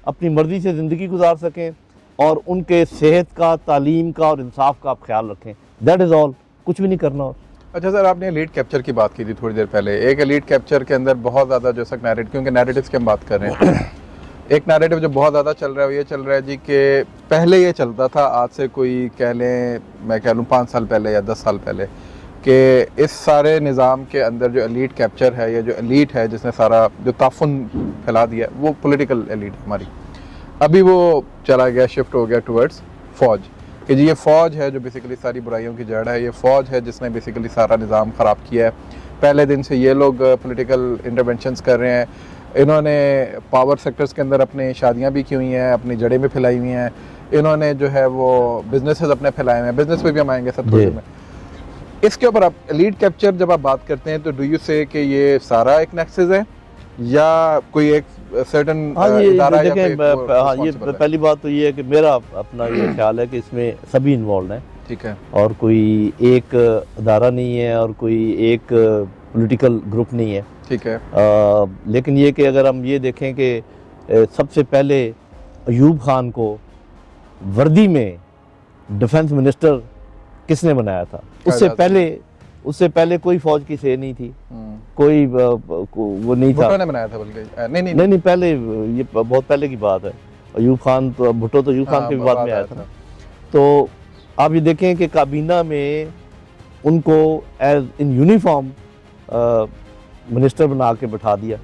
अपनी मर्जी से ज़िंदगी गुजार सकें और उनके सेहत का, तालीम का और इंसाफ का आप ख्याल रखें। दैट इज़ ऑल, कुछ भी नहीं करना। और
अच्छा सर, आपने एलीट कैप्चर की बात की थी थोड़ी देर पहले। एक एलीट कैप्चर के अंदर बहुत ज़्यादा जो सक नैरेटिव, क्योंकि नैरेटिव्स की हम बात कर रहे हैं, एक नैरेटिव जो बहुत ज़्यादा चल रहा है वो ये चल रहा है जी कि पहले ये चलता था, आज से कोई कह लें, मैं कह लूँ 5 साल पहले या 10 साल पहले, कि इस सारे निज़ाम के अंदर जो एलीट कैप्चर है, या जो एलीट है जिसने सारा जो ताफुन फैला दिया, वो पॉलिटिकल एलीट हमारी। अभी वो चला गया, शिफ्ट हो गया टुवर्ड्स फ़ौज, कि जी ये फ़ौज है जो बेसिकली सारी बुराइयों की जड़ है, ये फ़ौज है जिसने बेसिकली सारा निज़ाम ख़राब किया है। पहले दिन से ये लोग पॉलिटिकल इंटरवेंशंस कर रहे हैं। इन्होंने पावर सेक्टर्स के अंदर अपनी शादियां भी की हुई हैं, अपनी जड़ें भी फैलाई हुई हैं। इन्होंने जो है वो बिजनेसेस अपने फैलाए हुए हैं। बिजनेस पे भी हम आएंगे सब थोड़ी में। इसके ऊपर आप एलीट कैप्चर जब आप बात करते हैं तो डू यू से कि ये सारा एक नेक्सस है या कोई एक सर्टेन इदारा या कोई
ये पहली बात तो ये है कि मेरा अपना ये ख्याल है कि इसमें सभी इन्वॉल्व हैं, ठीक है, और कोई एक अदारा नहीं है और कोई एक पॉलिटिकल ग्रुप नहीं है, ठीक है। लेकिन ये कि अगर हम ये देखें कि सबसे पहले अयूब खान को वर्दी में डिफेंस मिनिस्टर किसने बनाया था? उससे पहले कोई फौज की सेना नहीं थी, कोई वो नहीं था।
ने बनाया था बल्कि
नहीं, पहले, ये बहुत पहले की बात है। अयूब खान तो भुट्टो तो अयूब खान के बाद में आया था। तो आप ये देखें कि काबीना में उनको एज इन यूनिफॉर्म मिनिस्टर बना के बैठा दिया।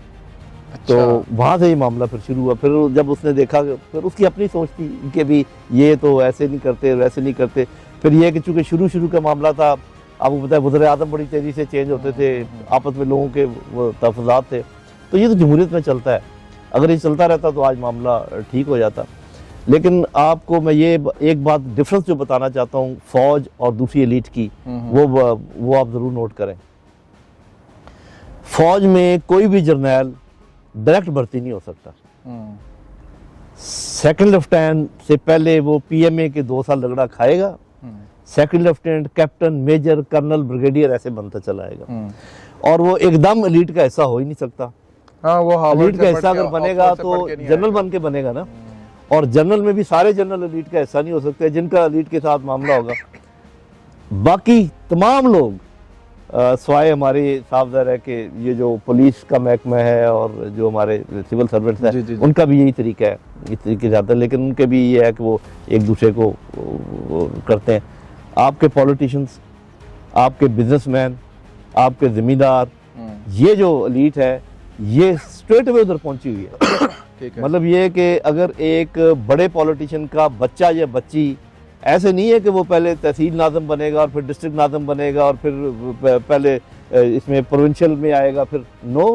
अच्छा। तो वहाँ से ये मामला फिर शुरू हुआ। फिर जब उसने देखा, फिर उसकी अपनी सोच थी कि भी ये तो ऐसे नहीं करते, वैसे नहीं करते। फिर ये कि चूँकि शुरू का मामला था, आपको पता है वज़ीर आज़म बड़ी तेज़ी से चेंज होते थे, आपस में लोगों के वो तफज़ात थे। तो ये तो जमहूरियत में चलता है, अगर ये चलता रहता तो आज मामला ठीक हो जाता। लेकिन आपको मैं ये एक बात डिफरेंस जो बताना चाहता हूँ फ़ौज और दूसरी एलीट की, वो आप ज़रूर नोट करें। फ़ौज में कोई भी जर्नैल डायरेक्ट भर्ती नहीं हो सकता। सेकंड लेफ्टिनेंट से पहले वो पीएमए के 2 साल रगड़ा खाएगा, second lieutenant, captain, major, colonel, brigadier ऐसे बनता चलाएगा। और वो एकदम एलीट का हिस्सा हो ही नहीं सकता।
हाँ, वो
एलीट का हिस्सा अगर बनेगा तो जनरल बन के बनेगा ना, और जनरल में भी सारे जनरल एलीट का हिस्सा नहीं हो सकते जिनका एलीट के साथ मामला होगा। बाकी तमाम लोग स्वाय हमारे साफ ज़ाहिर है कि ये जो पुलिस का महकमा है और जो हमारे सिविल सर्वेंट्स हैं, उनका भी यही तरीका है, इस तरीके से आता है। लेकिन उनके भी ये है कि वो एक दूसरे को करते हैं। आपके पॉलिटिशियंस, आपके बिजनेसमैन, आपके ज़मींदार, ये जो एलीट है ये स्ट्रेट अवे उधर पहुंची हुई है। ठीक है। मतलब ये कि अगर एक बड़े पॉलिटिशियन का बच्चा या बच्ची, ऐसे नहीं है कि वो पहले तहसील नाज़म बनेगा और फिर डिस्ट्रिक्ट नाज़म बनेगा और फिर पहले इसमें प्रोविंशियल में आएगा, फिर नो,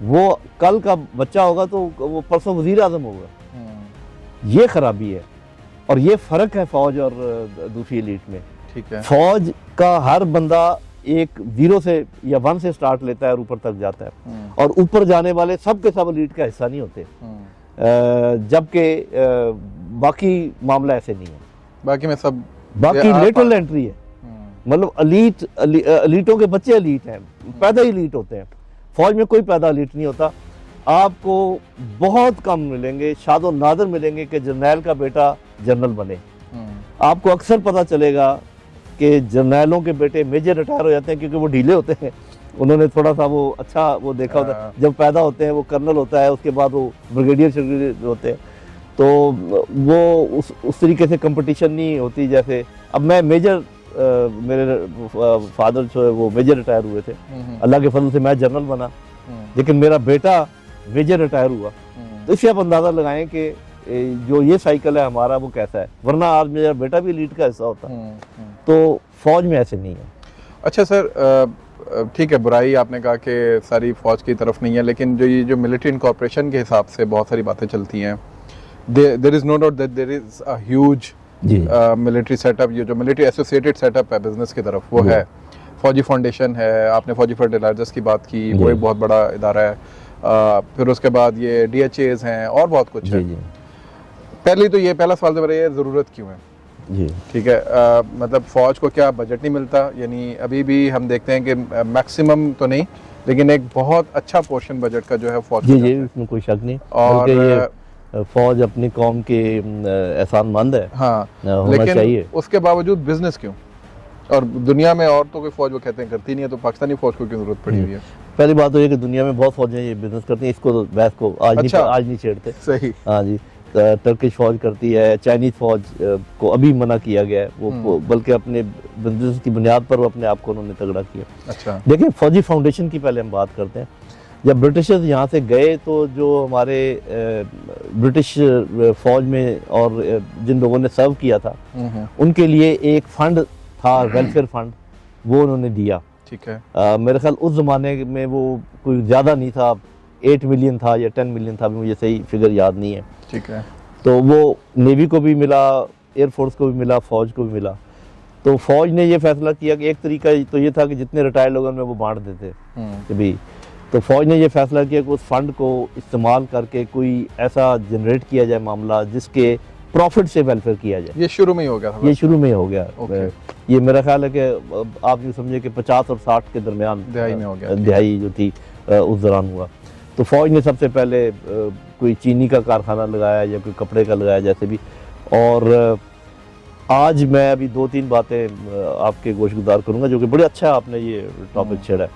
वो कल का बच्चा होगा तो वो परसों वज़ीर आज़म होगा। ये खराबी है और ये फ़र्क है फ़ौज और दूसरी एलीट में। ठीक है। फ़ौज का हर बंदा एक 0 से या 1 से स्टार्ट लेता है और ऊपर तक जाता है, और ऊपर जाने वाले सब के सब एलीट का हिस्सा नहीं होते, जबकि बाकी मामला ऐसे नहीं है।
बाकी में सब
बाकी लेटरल एंट्री है, मतलब एलीटों के बच्चे एलीट हैं, पैदा ही एलीट होते हैं। फौज में कोई पैदा एलीट नहीं होता। आपको बहुत कम मिलेंगे, शादो नादर मिलेंगे कि जर्नैल का बेटा जनरल बने। आपको अक्सर पता चलेगा कि जर्नैलों के बेटे मेजर रिटायर हो जाते हैं क्योंकि वो ढीले होते हैं, उन्होंने थोड़ा सा वो अच्छा वो देखा होता है। जब पैदा होते हैं वो कर्नल होता है, उसके बाद वो ब्रिगेडियर होते हैं, तो वो उस तरीके से कंपटीशन नहीं होती। जैसे अब मैं मेजर, मेरे फादर जो है वो मेजर रिटायर हुए थे, अल्लाह के फजल से मैं जनरल बना, लेकिन मेरा बेटा मेजर रिटायर हुआ। तो इससे आप अंदाज़ा लगाएं कि जो ये साइकिल है हमारा वो कैसा है, वरना आज मेरा बेटा भी लीड का हिस्सा होता। तो फौज में ऐसे नहीं है।
अच्छा सर, ठीक है, बुराई आपने कहा कि सारी फौज की तरफ नहीं है, लेकिन जो मिलिट्री इनकॉर्पोरेशन के हिसाब से बहुत सारी बातें चलती हैं, there is no doubt that there is a huge military setup. ये जो मिलिट्री एसोसिएटेड सेटअप है बिजनेस की तरफ, वो है। फौजी फाउंडेशन है, आपने फौजी फर्टिलाइजर्स की बात की, वो एक बहुत बड़ा इदारा है। फिर उसके बाद ये DHAs हैं और बहुत कुछ है। पहले तो ये पहला सवाल तो मेरा ये, ज़रूरत क्यों है?
जी
ठीक है, मतलब फ़ौज को क्या बजट नहीं मिलता? यानी अभी भी हम देखते हैं कि मैक्सिमम तो नहीं, लेकिन एक बहुत अच्छा पोर्शन बजट का जो है फौज को
जी, इसमें कोई शक नहीं। और फौज अपनी कौम के एहसानमंद है,
हाँ,
होना
लेकिन
चाहिए।
उसके बावजूद बिजनेस क्यों? और दुनिया में और तो कोई फौज वो कहते हैं करती नहीं है, तो पाकिस्तानी फौज को क्यों जरूरत पड़ी हुई है?
पहली बात तो ये कि दुनिया में बहुत फौजें ये बिजनेस करती हैं, इसको तो बहस को आज नहीं छेड़ते।
सही।
हाँ जी, टर्किश फौज करती है, चाइनीज फौज को अभी मना किया गया है, वो बल्कि अपने बिजनेस की बुनियाद पर वो अपने आप को उन्होंने तगड़ा किया।
अच्छा,
देखिए फौजी फाउंडेशन की पहले हम बात करते हैं। जब ब्रिटिशर्स यहाँ से गए तो जो हमारे ब्रिटिश फौज में और जिन लोगों ने सर्व किया था, उनके लिए एक फंड था, वेलफेयर फंड, वो उन्होंने दिया।
ठीक है।
मेरे ख्याल उस ज़माने में वो कोई ज़्यादा नहीं था, 8 मिलियन था या 10 मिलियन था, मुझे सही फिगर याद नहीं है।
ठीक है।
तो वो नेवी को भी मिला, एयरफोर्स को भी मिला, फ़ौज को भी मिला। तो फ़ौज ने ये फैसला किया कि एक तरीका तो ये था कि जितने रिटायर्ड लोगों में वो बांट देते कि भी। तो फ़ौज ने ये फैसला किया कि उस फंड को इस्तेमाल करके कोई ऐसा जनरेट किया जाए मामला जिसके प्रॉफिट से वेलफेयर किया जाए।
ये शुरू में ही हो गया था?
ये शुरू में ही हो गया। ये मेरा ख्याल है कि आप यूँ समझे कि 50 और 60 के दरमियान
दिहाई में हो गया,
दिहाई जो थी उस दौरान हुआ। तो फौज ने सबसे पहले कोई चीनी का कारखाना लगाया या कोई कपड़े का लगाया, जैसे भी। और आज मैं अभी 2-3 बातें आपके गोशगुजार करूँगा, जो कि बड़े अच्छा आपने ये टॉपिक छेड़ा है।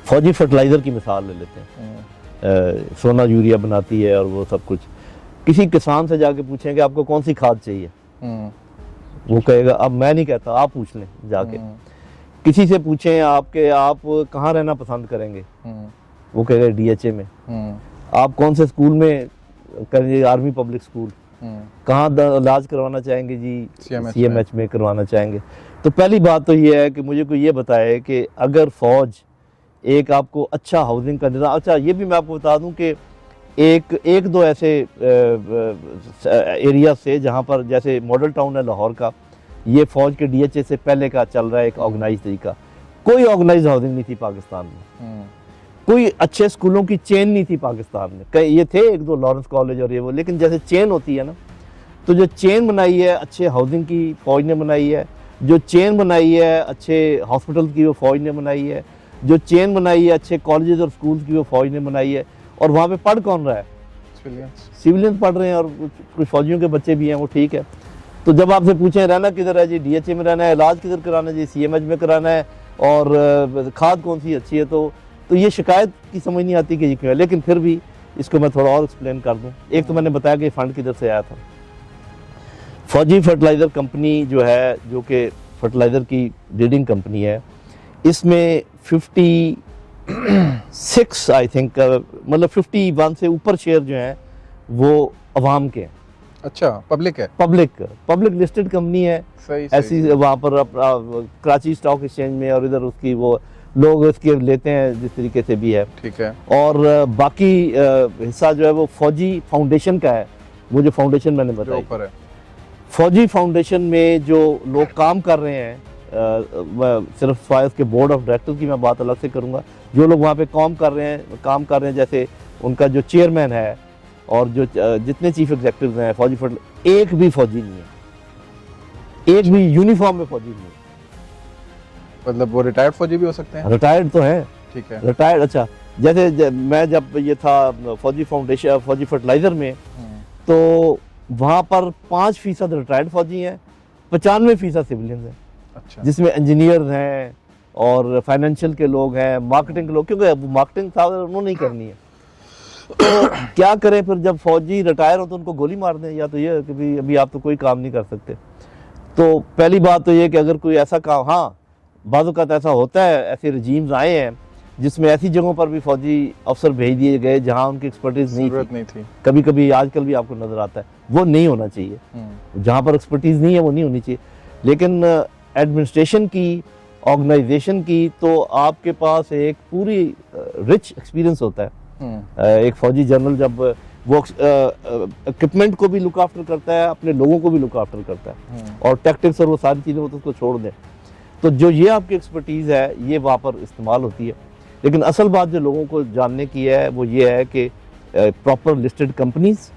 फौजी फर्टिलाइज़र की मिसाल ले लेते हैं। सोना यूरिया बनाती है और वो सब कुछ। किसी किसान से जाके पूछें कि आपको कौन सी खाद चाहिए, वो कहेगा, अब मैं नहीं कहता, आप पूछ लें जाके। किसी से पूछें आप कहाँ रहना पसंद करेंगे, वो कहेगा DHA में। आप कौन से स्कूल में करेंगे, आर्मी पब्लिक स्कूल। कहाँ इलाज करवाना चाहेंगे जी, CMH में करवाना चाहेंगे। तो पहली बात तो ये है कि मुझे कोई ये बताए कि अगर फौज एक आपको अच्छा हाउसिंग का निज़ाम, अच्छा ये भी मैं आपको बता दूं कि एक दो ऐसे एरिया से जहाँ पर, जैसे मॉडल टाउन है लाहौर का, ये फौज के DHA से पहले का चल रहा है एक ऑर्गेनाइज तरीका। कोई ऑर्गेनाइज हाउसिंग नहीं थी पाकिस्तान में, कोई अच्छे स्कूलों की चेन नहीं थी पाकिस्तान में। कई ये थे 1-2 लॉरेंस कॉलेज और ये वो, लेकिन जैसे चेन होती है ना, तो जो चेन बनाई है अच्छे हाउसिंग की फौज ने बनाई है, जो चेन बनाई है अच्छे हॉस्पिटल की वो फौज ने बनाई है, जो चेन बनाई है अच्छे कॉलेजेस और स्कूल्स की वो फौज ने बनाई है। और वहाँ पे पढ़ कौन रहा है? सिविलियंस पढ़ रहे हैं, और कुछ फौजियों के बच्चे भी हैं, वो ठीक है। तो जब आपसे पूछें रहना किधर है जी, DHA में रहना है, इलाज किधर कराना है जी, CMH में कराना है, और खाद कौन सी अच्छी है, तो ये शिकायत की समझ नहीं आती कि ये क्यों है। लेकिन फिर भी इसको मैं थोड़ा और एक्सप्लेन कर दूँ। एक तो मैंने बताया कि फंड किधर से आया था। फौजी फर्टिलाइज़र कंपनी जो है, जो कि फर्टिलाइज़र की लीडिंग कंपनी है, इसमें 56 आई थिंक, मतलब 51 से ऊपर शेयर जो हैं वो अवाम के हैं।
अच्छा, पब्लिक है? पब्लिक लिस्टेड कंपनी है। सही,
ऐसी वहाँ पर कराची स्टॉक एक्सचेंज में, और इधर उसकी वो लोग इसके लेते हैं जिस तरीके से भी है।
ठीक है।
और बाकी हिस्सा जो है वो फौजी फाउंडेशन का है। वो जो फाउंडेशन मैंने बताया ऊपर है, फौजी फाउंडेशन में जो लोग काम कर रहे हैं सिर्फ फायस के बोर्ड ऑफ डायरेक्टर्स की मैं बात अलग से करूँगा, जो लोग वहाँ पे काम कर रहे हैं, जैसे उनका जो चेयरमैन है और जो जितने चीफ एग्जीक्यूटिव हैं फौजी फट, एक भी फौजी नहीं है, एक भी यूनिफॉर्म में फौजी नहीं है।
मतलब वो रिटायर्ड फौजी भी हो सकते हैं?
रिटायर्ड तो है,
ठीक है।
रिटायर्ड। अच्छा, जैसे मैं जब ये था फौजी फाउंडेशन, फौजी फर्टिलाइजर में, तो वहाँ पर 5% रिटायर्ड फौजी हैं, 95% सिविलियंस हैं।
अच्छा।
जिसमें इंजीनियर हैं और फाइनेंशियल के लोग हैं, मार्केटिंग के लोग, क्योंकि मार्केटिंग था उन्होंने ही करनी है। तो क्या करें फिर, जब फौजी रिटायर हो तो उनको गोली मार दें, या तो ये कि भी अभी आप तो कोई काम नहीं कर सकते। तो पहली बात तो ये कि अगर कोई ऐसा काम, हाँ बाज़ औक़ात ऐसा होता है, ऐसे रजीम्स आए हैं जिसमें ऐसी जगहों पर भी फौजी अफसर भेज दिए गए जहाँ उनकी एक्सपर्टीज़ नहीं थी। कभी कभी आजकल भी आपको नज़र आता है, वो नहीं होना चाहिए। जहाँ पर एक्सपर्टीज़ नहीं है वो नहीं होनी चाहिए। लेकिन एडमिनिस्ट्रेशन की, ऑर्गेनाइजेशन की, तो आपके पास एक पूरी रिच एक्सपीरियंस होता है। एक फौजी जनरल जब वो इक्विपमेंट को भी लुक आफ्टर करता है, अपने लोगों को भी लुक आफ्टर करता है, और टैक्टिक्स और वो सारी चीज़ें वो तो उसको छोड़ दें, तो जो ये आपकी एक्सपर्टीज़ है ये वहाँ पर इस्तेमाल होती है। लेकिन असल बात जो लोगों को जानने की है वो ये है कि प्रॉपर लिस्टेड कंपनीज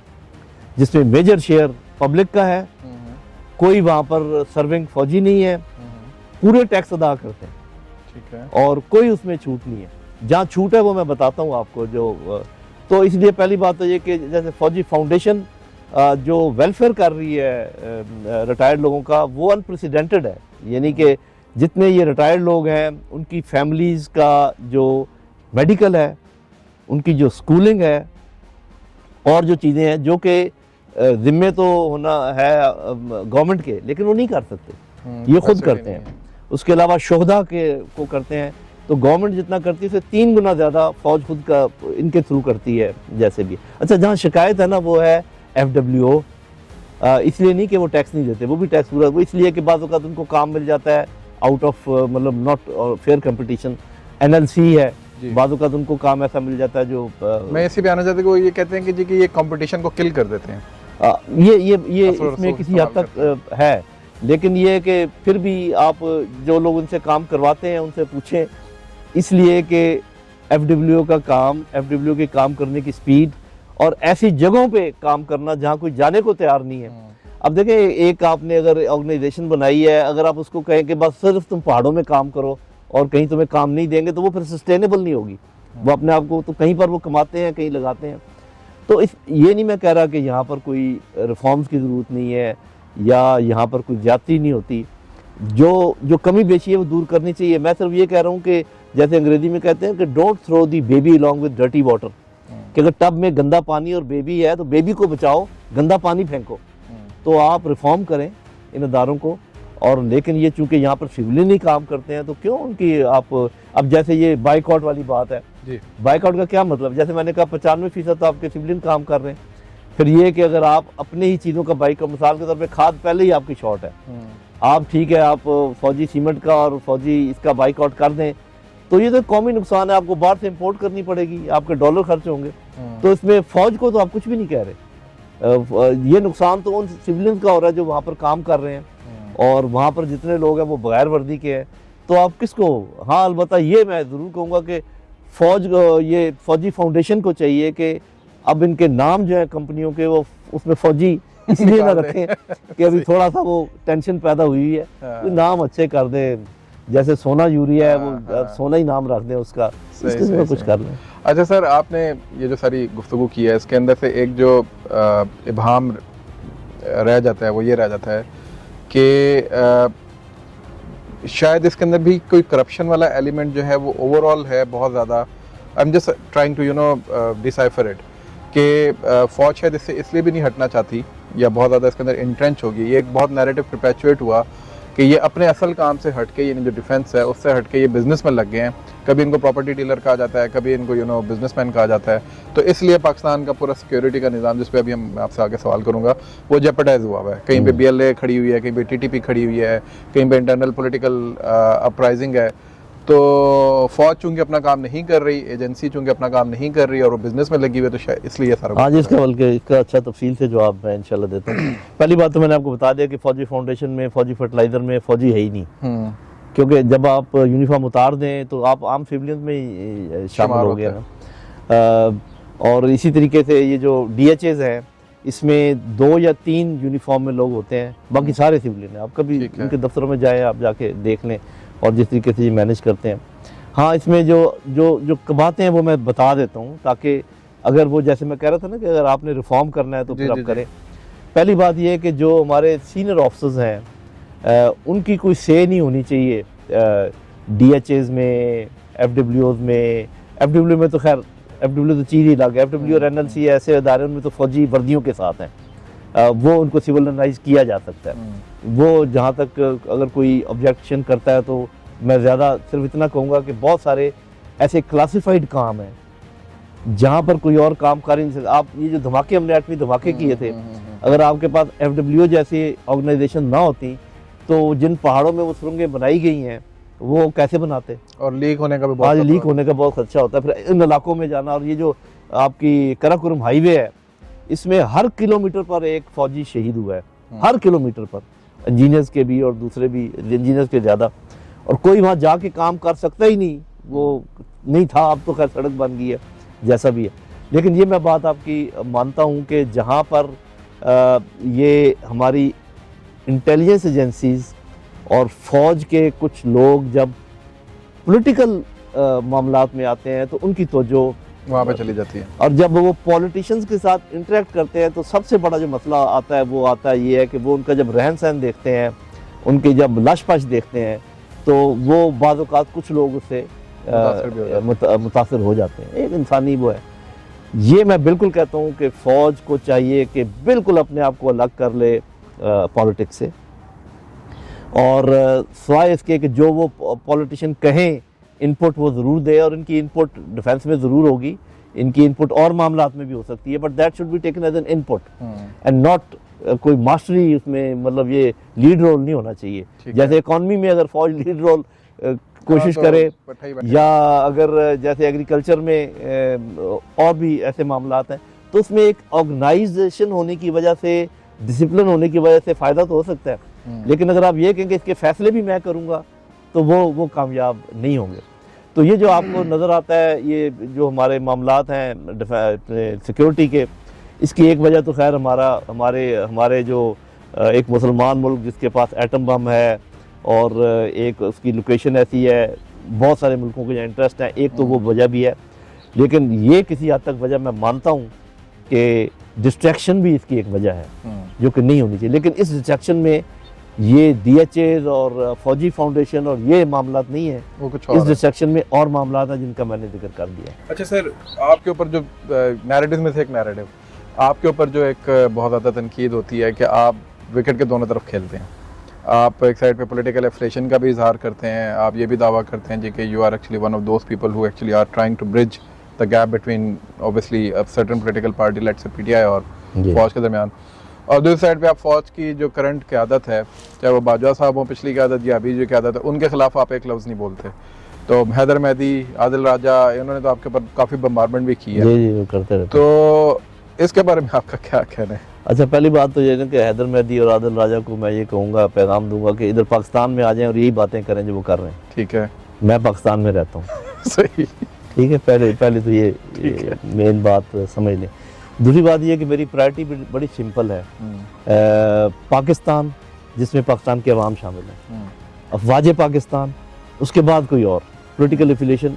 जिसमें मेजर शेयर पब्लिक का है, कोई वहाँ पर सर्विंग फौजी नहीं है, पूरे टैक्स अदा करते हैं,
ठीक है, और
कोई उसमें छूट नहीं है। जहाँ छूट है वो मैं बताता हूँ आपको। जो तो इसलिए पहली बात तो ये कि जैसे फौजी फाउंडेशन जो वेलफेयर कर रही है रिटायर्ड लोगों का, वो अनप्रेसिडेंटेड है। यानी कि जितने ये रिटायर्ड लोग हैं उनकी फैमिलीज़ का जो मेडिकल है, उनकी जो स्कूलिंग है, और जो चीज़ें हैं जो कि ज़िम्मे तो होना है गवर्नमेंट के, लेकिन वो नहीं कर सकते, ये खुद करते हैं। उसके अलावा शोहदा के को करते हैं, तो गवर्नमेंट जितना करती है उससे 3 गुना ज़्यादा फौज खुद का इनके थ्रू करती है जैसे भी। अच्छा, जहाँ शिकायत है ना वो है FWO, इसलिए नहीं कि वो टैक्स नहीं देते, वो भी टैक्स पूरा, वो इसलिए कि बाज़ औक़ात उनको काम मिल जाता है आउट ऑफ मतलब नॉट फेयर कंपटीशन। NLC है, बाज़ औक़ात उनको काम ऐसा मिल जाता है जो
मैं इसी पे आना चाहता हूँ कि ये कहते हैं कि जी कि ये कंपटीशन को किल कर देते हैं।
ये इसमें किसी हद तक है, लेकिन ये कि फिर भी आप जो लोग उनसे काम करवाते हैं उनसे पूछें, इसलिए कि FWO का काम, FWO के काम करने की स्पीड और ऐसी जगहों पे काम करना जहाँ कोई जाने को तैयार नहीं है। अब देखें, एक आपने अगर ऑर्गेनाइजेशन बनाई है, अगर आप उसको कहें कि बस सिर्फ तुम पहाड़ों में काम करो और कहीं तुम्हें काम नहीं देंगे, तो वो फिर सस्टेनेबल नहीं होगी। वो अपने आप को तो कहीं पर वो कमाते हैं, कहीं लगाते हैं। तो ये नहीं मैं कह रहा कि यहाँ पर कोई रिफॉर्म्स की ज़रूरत नहीं है या यहाँ पर कोई ज्यादती नहीं होती। जो कमी बेची है वो दूर करनी चाहिए। मैं सिर्फ ये कह रहा हूँ कि जैसे अंग्रेजी में कहते हैं कि don't throw the baby along with dirty water, कि अगर टब में गंदा पानी और बेबी है तो बेबी को बचाओ, गंदा पानी फेंको। तो आप रिफॉर्म करें इन अदारों को, और लेकिन ये चूंकि यहाँ पर सिविलियन ही काम करते हैं तो क्यों उनकी आप, अब जैसे ये बाइकआउट वाली बात है जी, बाइकआउट का क्या मतलब? जैसे मैंने कहा 95% तो आपके सिविलियन काम कर रहे हैं। फिर ये कि अगर आप अपने ही चीज़ों का बाइक, मिसाल के तौर पे खाद पहले ही आपकी शॉर्ट है, आप ठीक है आप फौजी सीमेंट का और फौजी इसका बाइकआउट कर दें, तो ये तो कौमी नुकसान है, आपको बाहर से इंपोर्ट करनी पड़ेगी, आपके डॉलर खर्च होंगे। तो इसमें फौज को तो आप कुछ भी नहीं कह रहे। ये नुकसान तो उन सिविलियंस का हो रहा है जो वहाँ पर काम कर रहे हैं, और वहाँ पर जितने लोग हैं वो बगैर वर्दी के हैं। तो आप किसको, हाँ अलबत्ता ये मैं ज़रूर कहूँगा कि ये फौजी फाउंडेशन को चाहिए कि अब इनके नाम जो है कंपनियों के, वो उसमें फौजी इसलिए ना रखें कि अभी थोड़ा सा वो टेंशन पैदा हुई है, तो नाम अच्छे कर दें। जैसे सोना यूरिया है, वो सोना ही नाम रख दें उसका, इसके कुछ कर लें।
अच्छा सर, आपने ये जो सारी गुफ्तगू की है, इसके अंदर से एक जो इबहाम रह जाता है वो ये रह जाता है कि शायद इसके अंदर भी कोई करप्शन वाला एलिमेंट जो है वो ओवरऑल है बहुत ज़्यादा। I am just trying to decipher it कि फौज शायद इससे इसलिए भी नहीं हटना चाहती या बहुत ज़्यादा इसके अंदर इंट्रेंच होगी। ये एक बहुत नैरेटिव परपेचुएट हुआ कि ये अपने असल काम से हटके, यानी जो डिफेंस है उससे हटके ये बिजनेस में लग गए हैं। कभी इनको प्रॉपर्टी डीलर कहा जाता है, कभी इनको बिजनेसमैन कहा जाता है। तो इसलिए पाकिस्तान का पूरा सिक्योरिटी का निज़ाम, जिस पे अभी हम आपसे आगे सवाल करूंगा, वो जेपरडाइज हुआ है। कहीं पे BLA खड़ी हुई है, कहीं पे TTP खड़ी हुई है, कहीं पे इंटरनल पॉलिटिकल अपराइजिंग है। तो फौज चूंकि अपना काम नहीं कर रही, एजेंसी चूंकि अपना काम नहीं कर रही और वो बिजनेस में लगी हुई है, तो शायद इसलिए ये सारा
आज इसका बल्कि इसका अच्छा तफसील से जवाब मैं इंशाल्लाह देता हूँ। पहली बात तो मैंने आपको बता दिया कि फौजी फाउंडेशन में, फौजी फर्टिलाइजर में फौजी है ही नहीं, क्योंकि जब आप यूनिफॉर्म उतार दें तो आप आम सिविलियन में ही शामिल हो गए ना। और इसी तरीके से ये जो DHAs हैं, इसमें 2 या 3 यूनिफॉर्म में लोग होते हैं, बाकी सारे सिविलियन हैं। आप कभी उनके दफ्तरों में जाएं, आप जाके देख लें और जिस तरीके से ये मैनेज करते हैं। हाँ, इसमें जो जो जो बातें हैं वो मैं बता देता हूँ, ताकि अगर वो, जैसे मैं कह रहा था ना कि अगर आपने रिफॉर्म करना है तो फिर आप करें। पहली बात ये है कि जो हमारे सीनियर ऑफिसर्स हैं, उनकी कोई से नहीं होनी चाहिए DHAs में, FWOs में। FW में तो खैर, FW तो चीज़ ही अलग है। FW और NLC ऐसे इदारे, उनमें तो फौजी वर्दियों के साथ हैं, वो उनको सिविलाइज किया जा सकता है। वो जहाँ तक अगर कोई ऑब्जेक्शन करता है तो मैं ज़्यादा सिर्फ इतना कहूँगा कि बहुत सारे ऐसे क्लासिफाइड काम हैं जहाँ पर कोई और काम कर ही नहीं सकता। आप ये जो धमाके, हमने 8वीं धमाके किए थे, अगर आपके पास FWO जैसी ऑर्गेनाइजेशन ना होती तो जिन पहाड़ों में वो सुरंगें बनाई गई हैं वो कैसे बनाते,
और लीक होने का भी
आज लीक होने का बहुत खर्चा होता है। फिर इन इलाकों में जाना, और ये जो आपकी कराकोरम हाईवे है, इसमें हर किलोमीटर पर एक फौजी शहीद हुआ है, हर किलोमीटर पर, इंजीनियर्स के भी और दूसरे भी, इंजीनियर्स के ज़्यादा। और कोई वहाँ जाके काम कर सकता ही नहीं, वो नहीं था। अब तो खैर सड़क बन गई है, जैसा भी है। लेकिन ये मैं बात आपकी मानता हूँ कि जहाँ पर ये हमारी इंटेलिजेंस एजेंसीज और फौज के कुछ लोग जब पॉलिटिकल मामलात में आते हैं तो उनकी तवज्जो
वहाँ पे चली जाती है।
और जब वो पॉलिटिशियंस के साथ इंटरेक्ट करते हैं तो सबसे बड़ा जो मसला आता है वो आता है ये है कि वो उनका जब रहन सहन देखते हैं, उनकी जब लश पश देखते हैं, तो वो बाज़ औक़ात कुछ लोग उससे मुतासिर हो जाते हैं। एक इंसानी वो है। ये मैं बिल्कुल कहता हूँ कि फ़ौज को चाहिए कि बिल्कुल अपने आप को अलग कर ले पॉलिटिक्स से, और सिवाय इसके कि जो वो पॉलिटिशियन कहें इनपुट वो ज़रूर दे, और इनकी इनपुट डिफेंस में ज़रूर होगी, इनकी इनपुट और मामलात में भी हो सकती है, but that should be taken as an input and not कोई मास्टरी उसमें, मतलब ये लीड रोल नहीं होना चाहिए। जैसे इकॉनमी में अगर फौज लीड रोल कोशिश करे, या अगर जैसे एग्रीकल्चर में और भी ऐसे मामलात हैं, तो उसमें एक ऑर्गेनाइजेशन होने की वजह से, डिसिप्लिन होने की वजह से फ़ायदा तो हो सकता है। लेकिन अगर आप ये कहें कि इसके फैसले भी मैं करूँगा तो वो कामयाब नहीं होंगे। तो ये जो आपको नज़र आता है, ये जो हमारे मामलात हैं सिक्योरिटी के, इसकी एक वजह तो खैर हमारे जो एक मुसलमान मुल्क जिसके पास एटम बम है, और एक उसकी लोकेशन ऐसी है, बहुत सारे मुल्कों के इंटरेस्ट हैं, एक तो वो वजह भी है। लेकिन ये किसी हद तक वजह मैं मानता हूँ कि डिस्ट्रैक्शन भी इसकी एक वजह है जो कि नहीं होनी चाहिए। लेकिन इस डिस्ट्रैक्शन में ये DHAs और फौजी फाउंडेशन और ये मामलात नहीं है, वो कुछ और इस डिस्ट्रैक्शन में और मामलात हैं जिनका मैंने जिक्र कर दिया।
अच्छा सर, आपके ऊपर जो नैरेटिव में से एक नैरेटिव, आपके ऊपर जो एक बहुत ज़्यादा तनकीद होती है कि आप विकेट के दोनों तरफ खेलते हैं। आप एक साइड पे पॉलिटिकल एफिलिएशन का भी इजहार करते हैं, आप ये भी दावा करते हैं जी कि you are actually one of those people who actually are trying to bridge the gap between obviously a certain political party, let's say PTI और फौज के दरमियान। और दूसरी साइड पे आप फौज की जो करंट क़यादत है, चाहे वो बाजवा साहब हों पिछली क़यादत या अभी जो क़यादत है, उनके खिलाफ आप एक लफ्ज़ नहीं बोलते। तो हैदर मेहदी, आदिल राजा, इन्होंने तो आपके ऊपर काफ़ी बम्बारमेंट भी की है।
जी, करते रहते।
तो इसके बारे में आपका क्या कहना है?
अच्छा, पहली बात तो ये है कि हैदर मेहदी और आदिल राजा को मैं ये कहूँगा, पैगाम दूंगा कि इधर पाकिस्तान में आ जाएं और यही बातें करें जो वो कर रहे हैं।
ठीक है,
मैं पाकिस्तान में रहता हूँ।
सही,
ठीक है। पहले तो ये मेन बात समझ लें। दूसरी बात ये कि मेरी प्रायोरिटी बड़ी सिंपल है। पाकिस्तान, जिसमें पाकिस्तान के अवाम शामिल है, अफवाज पाकिस्तान, उसके बाद कोई और पॉलिटिकल एफिलिएशन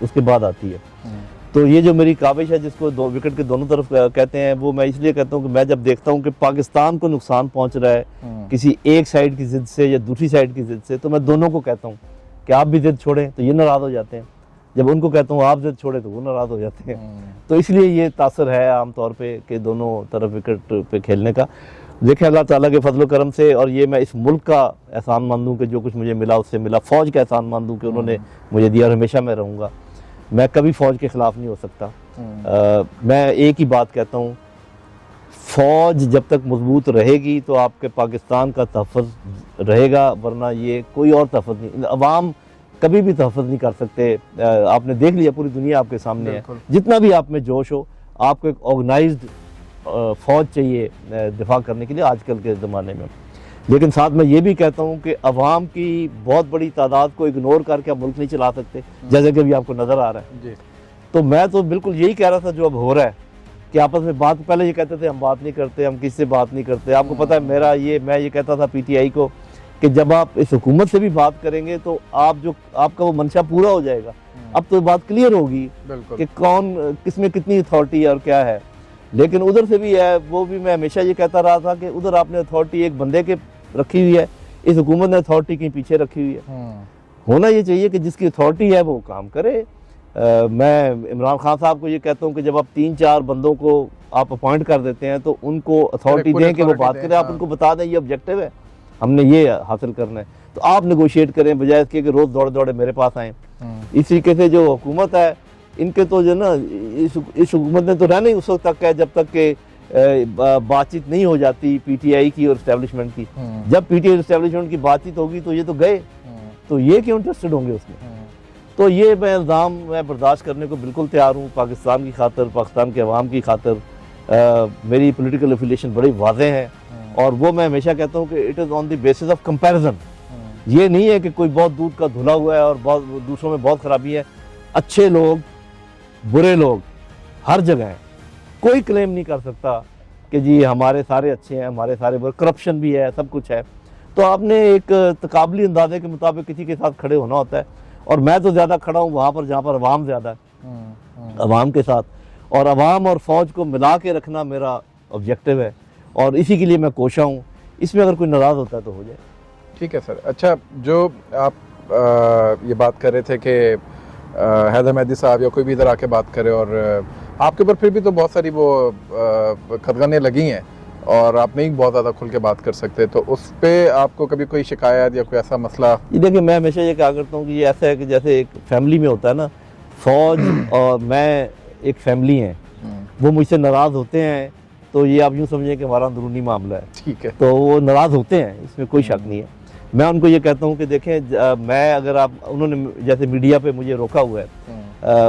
उसके बाद आती है। तो ये जो मेरी काविश है, जिसको दो विकेट के दोनों तरफ कहते हैं, वो मैं इसलिए कहता हूँ कि मैं जब देखता हूँ कि पाकिस्तान को नुकसान पहुँच रहा है किसी एक साइड की जिद से या दूसरी साइड की जिद से, तो मैं दोनों को कहता हूँ कि आप भी जिद छोड़ें, तो ये नाराज़ हो जाते हैं। जब उनको कहता हूँ आप जिद छोड़े तो वो नाराज़ हो जाते हैं। तो इसलिए ये तासर है आमतौर पे कि दोनों तरफ विकेट पे खेलने का। देखें, अल्लाह ताला के फजल करम से, और ये मैं इस मुल्क का एहसान मानूँ कि जो कुछ मुझे मिला उससे मिला, फ़ौज का एहसान मानूँ कि उन्होंने मुझे दिया, और हमेशा मैं रहूँगा। मैं कभी फ़ौज के ख़िलाफ़ नहीं हो सकता। मैं एक ही बात कहता हूँ, फ़ौज जब तक मजबूत रहेगी तो आपके पाकिस्तान का तहफ़्फ़ुज़ रहेगा, वरना ये कोई और तहफ़्फ़ुज़ नहीं। अवाम कभी भी तहफ़्फ़ुज़ नहीं कर सकते। आपने देख लिया, पूरी दुनिया आपके सामने है। जितना भी आप में जोश हो, आपको एक ऑर्गेनाइज्ड फ़ौज चाहिए दिफा करने के लिए आजकल के ज़माने में। लेकिन साथ में ये भी कहता हूँ कि अवाम की बहुत बड़ी तादाद को इग्नोर करके आप मुल्क नहीं चला सकते, जैसे कि अभी आपको नज़र आ रहा है जी। तो मैं तो बिल्कुल यही कह रहा था जो अब हो रहा है कि आपस में बात, पहले ये कहते थे हम बात नहीं करते, हम किसी से बात नहीं करते। आपको पता है मैं ये कहता था PTI को कि जब आप इस हुकूमत से भी बात करेंगे तो आपका वो मंशा पूरा हो जाएगा। अब तो बात क्लियर होगी कि कौन किसमें कितनी अथॉरिटी है और क्या है। लेकिन उधर से भी है, वो भी मैं हमेशा ये कहता रहा था कि उधर आपने अथॉरिटी एक बंदे के रखी हुई है, इस हुकूमत ने अथॉरिटी कहीं पीछे रखी हुई है। होना ये चाहिए कि जिसकी अथॉरिटी है वो काम करे। मैं इमरान खान साहब को ये कहता हूँ कि जब आप 3-4 बंदों को आप अपॉइंट कर देते हैं तो उनको अथॉरिटी दें कि वो बात करें। आप उनको बता दें ये ऑब्जेक्टिव है, हमने ये हासिल करना है, तो आप नेगोशिएट करें बजाय इसके कि रोज़ दौड़े दौड़े मेरे पास आएँ। इस तरीके से जो हुकूमत है, इनके तो जो ना इस हुकूमत ने तो रहना ही उस वक्त तक है जब तक के बातचीत नहीं हो जाती PTI की और इस्टेब्लिशमेंट की। जब PTI इस्टेब्लिशमेंट की बातचीत होगी तो ये तो गए, तो ये क्यों इंटरेस्टेड होंगे उसमें। तो ये मैं इल्ज़ाम मैं बर्दाश्त करने को बिल्कुल तैयार हूँ पाकिस्तान की खातिर, पाकिस्तान के अवाम की खातिर। मेरी पॉलिटिकल एफिलिएशन बड़ी वाज़ेह है और वो मैं हमेशा कहता हूँ कि it is on the basis of comparison. ये नहीं है कि कोई बहुत दूध का धुला हुआ है और बहुत दूसरों में बहुत ख़राबी है। अच्छे लोग, बुरे लोग हर जगह हैं। कोई क्लेम नहीं कर सकता कि जी हमारे सारे अच्छे हैं, हमारे सारे बुरे। करप्शन भी है, सब कुछ है। तो आपने एक तकाबली अंदाजे के मुताबिक किसी के साथ खड़े होना होता है और मैं तो ज़्यादा खड़ा हूँ वहाँ पर जहाँ पर अवाम ज़्यादा है, अवाम के साथ। और अवाम और फ़ौज को मिला के रखना मेरा ऑब्जेक्टिव है और इसी के लिए मैं कोशा हूँ। इसमें अगर कोई नाराज़ होता है तो हो जाए।
ठीक है सर। अच्छा, जो आप ये बात कर रहे थे कि हैदर मेहदी साहब या कोई भी इधर आके बात करे और आपके ऊपर फिर भी तो बहुत सारी वो खतगनें लगी हैं और आप नहीं बहुत ज़्यादा खुल के बात कर सकते, तो उस पर आपको कभी कोई शिकायत या कोई ऐसा मसला?
ये देखिए, मैं हमेशा ये कहा करता हूँ कि ये ऐसा है कि जैसे एक फैमिली में होता है ना, फ़ौज और मैं एक फैमिली हैं। वो मुझसे नाराज़ होते हैं तो ये आप यूँ समझें कि हमारा अंदरूनी मामला है।
ठीक है।
तो वो नाराज़ होते हैं, इसमें कोई शक नहीं है। मैं उनको ये कहता हूँ कि देखें, मैं अगर आप उन्होंने जैसे मीडिया पे मुझे रोका हुआ है,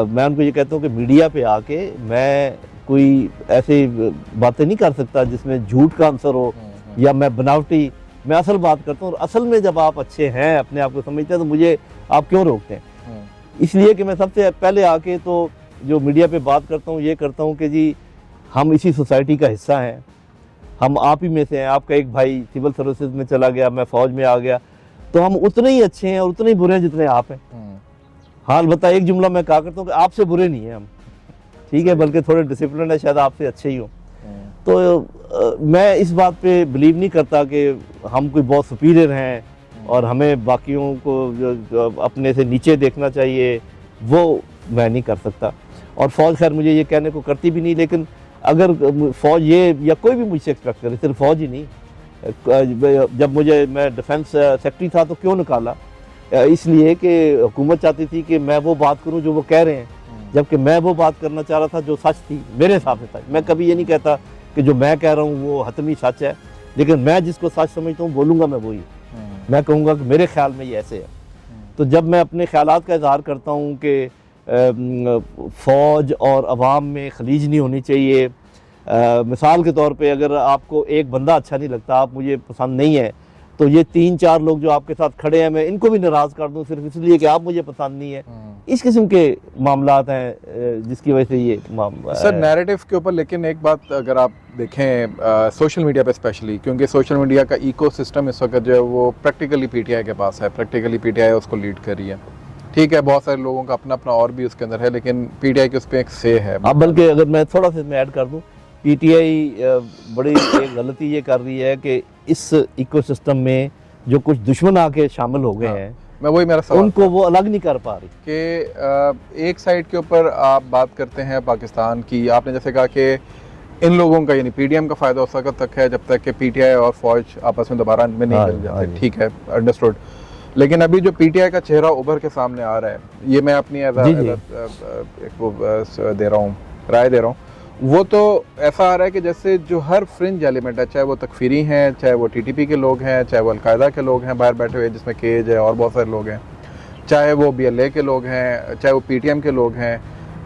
मैं उनको ये कहता हूँ कि मीडिया पे आके मैं कोई ऐसी बातें नहीं कर सकता जिसमें झूठ का आंसर हो या मैं बनावटी। मैं असल बात करता हूँ और असल में जब आप अच्छे हैं, अपने आप को समझते हैं, तो मुझे आप क्यों रोकते हैं? इसलिए कि मैं सबसे पहले आके तो जो मीडिया पे बात करता हूँ ये करता हूँ कि जी हम इसी सोसाइटी का हिस्सा हैं, हम आप ही में से हैं। आपका एक भाई सिविल सर्विसेज में चला गया, मैं फ़ौज में आ गया, तो हम उतने ही अच्छे हैं और उतने ही बुरे हैं जितने आप हैं। हाल बता, एक जुमला मैं कहा करता हूँ कि आपसे बुरे नहीं हैं हम, ठीक है, बल्कि थोड़े डिसिप्लिन है, शायद आपसे अच्छे ही हो। तो मैं इस बात पे बिलीव नहीं करता कि हम कोई बहुत सुपीरियर हैं और हमें बाकियों को अपने से नीचे देखना चाहिए, वो मैं नहीं कर सकता। और फ़ौज खैर मुझे ये कहने को करती भी नहीं, लेकिन अगर फ़ौज ये या कोई भी मुझसे एक्सपेक्ट करे, सिर्फ फ़ौज ही नहीं, जब मैं डिफेंस सेक्रेटरी था तो क्यों निकाला? इसलिए कि हुकूमत चाहती थी कि मैं वो बात करूं जो वो कह रहे हैं, जबकि मैं वो बात करना चाह रहा था जो सच थी, मेरे हिसाब से सच। मैं कभी ये नहीं कहता कि जो मैं कह रहा हूँ वो हतमी सच है, लेकिन मैं जिसको सच समझता हूँ बोलूँगा मैं वही। मैं कहूँगा कि मेरे ख्याल में ये ऐसे है। तो जब मैं अपने ख्यालात का इजहार करता हूँ कि फ़ौज और अवाम में खलीज नहीं होनी चाहिए। मिसाल के तौर पे अगर आपको एक बंदा अच्छा नहीं लगता, आप मुझे पसंद नहीं है, तो ये 3-4 लोग जो आपके साथ खड़े हैं मैं इनको भी नाराज़ कर दूं सिर्फ इसलिए कि आप मुझे पसंद नहीं है। इस किस्म के मामलात हैं जिसकी वजह से ये मामला
सर नैरेटिव के ऊपर। लेकिन एक बात अगर आप देखें सोशल मीडिया पे स्पेशली, क्योंकि सोशल मीडिया का इकोसिस्टम इस वक्त जो है वो प्रैक्टिकली PTI के पास है, प्रैक्टिकली PTI उसको लीड कर रही है। ठीक है, बहुत सारे लोगों का अपना अपना और भी उसके अंदर है, लेकिन PTI के उस पर एक से है।
अब बल्कि अगर मैं थोड़ा सा इसमें ऐड कर दूं, PTI बड़ी एक गलती ये कर रही है कि इस इकोसिस्टम में जो कुछ दुश्मन आके शामिल हो गए हैं,
मैं वही मेरा सवाल
उनको वो अलग नहीं कर पा रही।
कि एक साइड के ऊपर आप बात करते हैं पाकिस्तान की, आपने जैसे कहा कि इन लोगों का यानी PDM का फ़ायदा उस वक्त तक है जब तक कि PTI और फ़ौज आपस में दोबारा में नहीं मिल जाते। ठीक है, अंडरस्टूड। लेकिन अभी जो PTI का चेहरा उभर के सामने आ रहा है, ये मैं अपनी राय दे रहा हूँ, वो तो ऐसा आ रहा है कि जैसे जो हर फ्रिंज एलिमेंट है, चाहे वो तकफीरी हैं, चाहे वो TTP के लोग हैं, चाहे वो अलकायदा के लोग हैं बाहर बैठे हुए जिसमें केज है और बहुत सारे लोग हैं, चाहे वो BLA के लोग हैं, चाहे वो PTM के लोग हैं,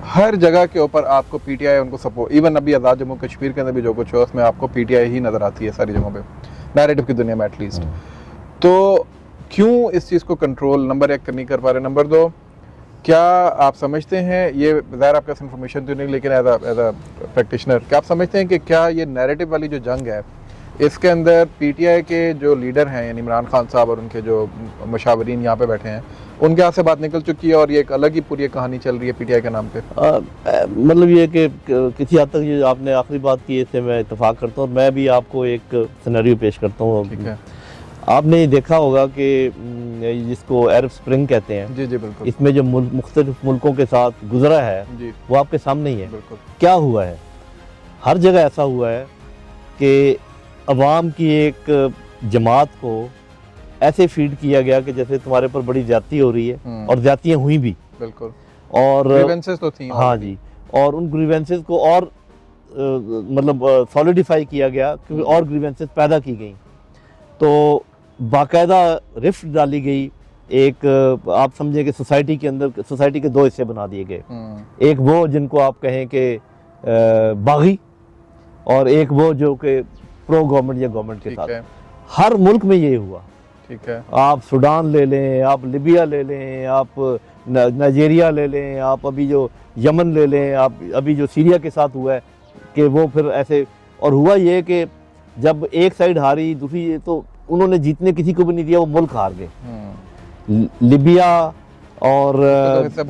हर जगह के ऊपर आपको PTI उनको सपोर्ट, इवन अभी आज़ाद जम्मू कश्मीर के अंदर भी जो कुछ है उसमें आपको PTI ही नज़र आती है सारी जगहों पे, नैरेटिव की दुनिया में एटलीस्ट। तो क्यों इस चीज़ को कंट्रोल नंबर 1 नहीं कर पा रहे? नंबर 2, क्या आप समझते हैं, ये ज़ाहिर आपके पास इन्फॉर्मेशन तो नहीं, लेकिन एज अ प्रैक्टिशनर क्या आप समझते हैं कि क्या ये नैरेटिव वाली जो जंग है इसके अंदर PTI के जो लीडर हैं यानी इमरान खान साहब और उनके जो मशावरीन यहाँ पे बैठे हैं उनके यहाँ से बात निकल चुकी है और ये एक अलग ही पूरी कहानी चल रही है PTI के नाम पे?
मतलब ये कि किसी हद तक जो आपने आखिरी बात की इससे मैं इत्तेफाक करता हूँ। मैं भी आपको एक सिनेरियो पेश करता हूँ।
ठीक है।
आपने ये देखा होगा कि जिसको अरब स्प्रिंग कहते हैं,
जी जी बिल्कुल,
इसमें जो मुख्तलिफ मुल्कों के साथ गुजरा है
जी
वो आपके सामने ही है।
बिल्कुल।
क्या हुआ है, हर जगह ऐसा हुआ है कि अवाम की एक जमात को ऐसे फीड किया गया कि जैसे तुम्हारे पर बड़ी ज्यादती हो रही है, और ज्यादतियाँ हुई भी
बिल्कुल,
और
ग्रीवेंसेस तो थी।
हाँ जी, और उन ग्रीवेंसेस को और मतलब सॉलिडिफाई किया गया क्योंकि और ग्रीवेंसेस पैदा की गई। तो बाकायदा रिफ्ट डाली गई। एक आप समझे कि सोसाइटी के अंदर सोसाइटी के 2 हिस्से बना दिए गए। एक वो जिनको आप कहें कि बागी, और एक वो जो कि प्रो गवर्नमेंट या गवर्नमेंट के साथ। हर मुल्क में ये हुआ।
ठीक है।
आप सूडान ले लें, आप लिबिया ले लें, आप नाइजीरिया ले लें, आप अभी जो यमन ले लें, आप अभी जो सीरिया के साथ हुआ है कि वो फिर ऐसे। और हुआ ये कि जब एक साइड हारी दूसरी, तो उन्होंने जीतने किसी को भी नहीं दिया, वो मुल्क हार गए। लिबिया और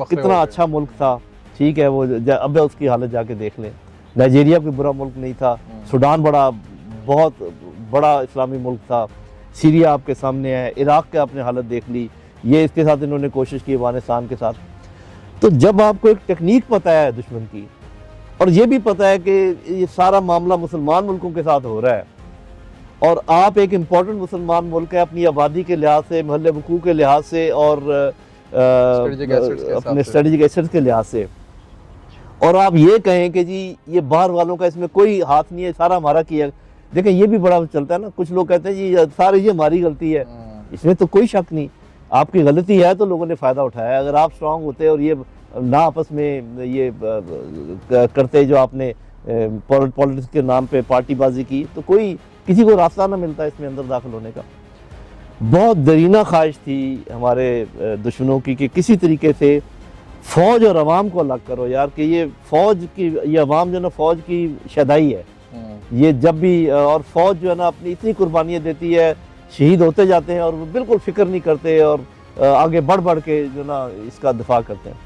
कितना अच्छा मुल्क था, ठीक है, वो अब उसकी हालत जाके देख लें। नाइजीरिया कोई बुरा मुल्क नहीं था, सूडान बहुत बड़ा इस्लामी मुल्क था, सीरिया आपके सामने है, इराक के आपने हालत देख ली, ये इसके साथ इन्होंने कोशिश की अफगानिस्तान के साथ। तो जब आपको एक टेक्निक पता है दुश्मन की, और ये भी पता है कि ये सारा मामला मुसलमान मुल्कों के साथ हो रहा है, और आप एक इम्पॉर्टेंट मुसलमान मुल्क है अपनी आबादी के लिहाज से, महल वकूफ़ के लिहाज से, और अपने स्ट्रेटेजिक एसेट्स के लिहाज से, और आप ये कहें कि जी ये बाहर वालों का इसमें कोई हाथ नहीं है, सारा हमारा किया। देखें ये भी बड़ा चलता है ना, कुछ लोग कहते हैं जी सारी ये हमारी गलती है, इसमें तो कोई शक नहीं, आपकी गलती है तो लोगों ने फ़ायदा उठाया। अगर आप स्ट्रांग होते और ये ना आपस में ये करते जो आपने पॉलिटिक्स के नाम पे पार्टीबाजी की, तो कोई किसी को रास्ता ना मिलता इसमें अंदर दाखिल होने का। बहुत दरीना ख्वाहिश थी हमारे दुश्मनों की कि किसी तरीके से फ़ौज और अवाम को अलग करो यार, कि ये फ़ौज की, ये अवाम जो है ना फ़ौज की शदाई है। ये जब भी, और फ़ौज जो है ना अपनी इतनी कुर्बानियाँ देती है, शहीद होते जाते हैं और वो बिल्कुल फ़िक्र नहीं करते, और आगे बढ़ बढ़ के जो ना इसका दिफा करते हैं।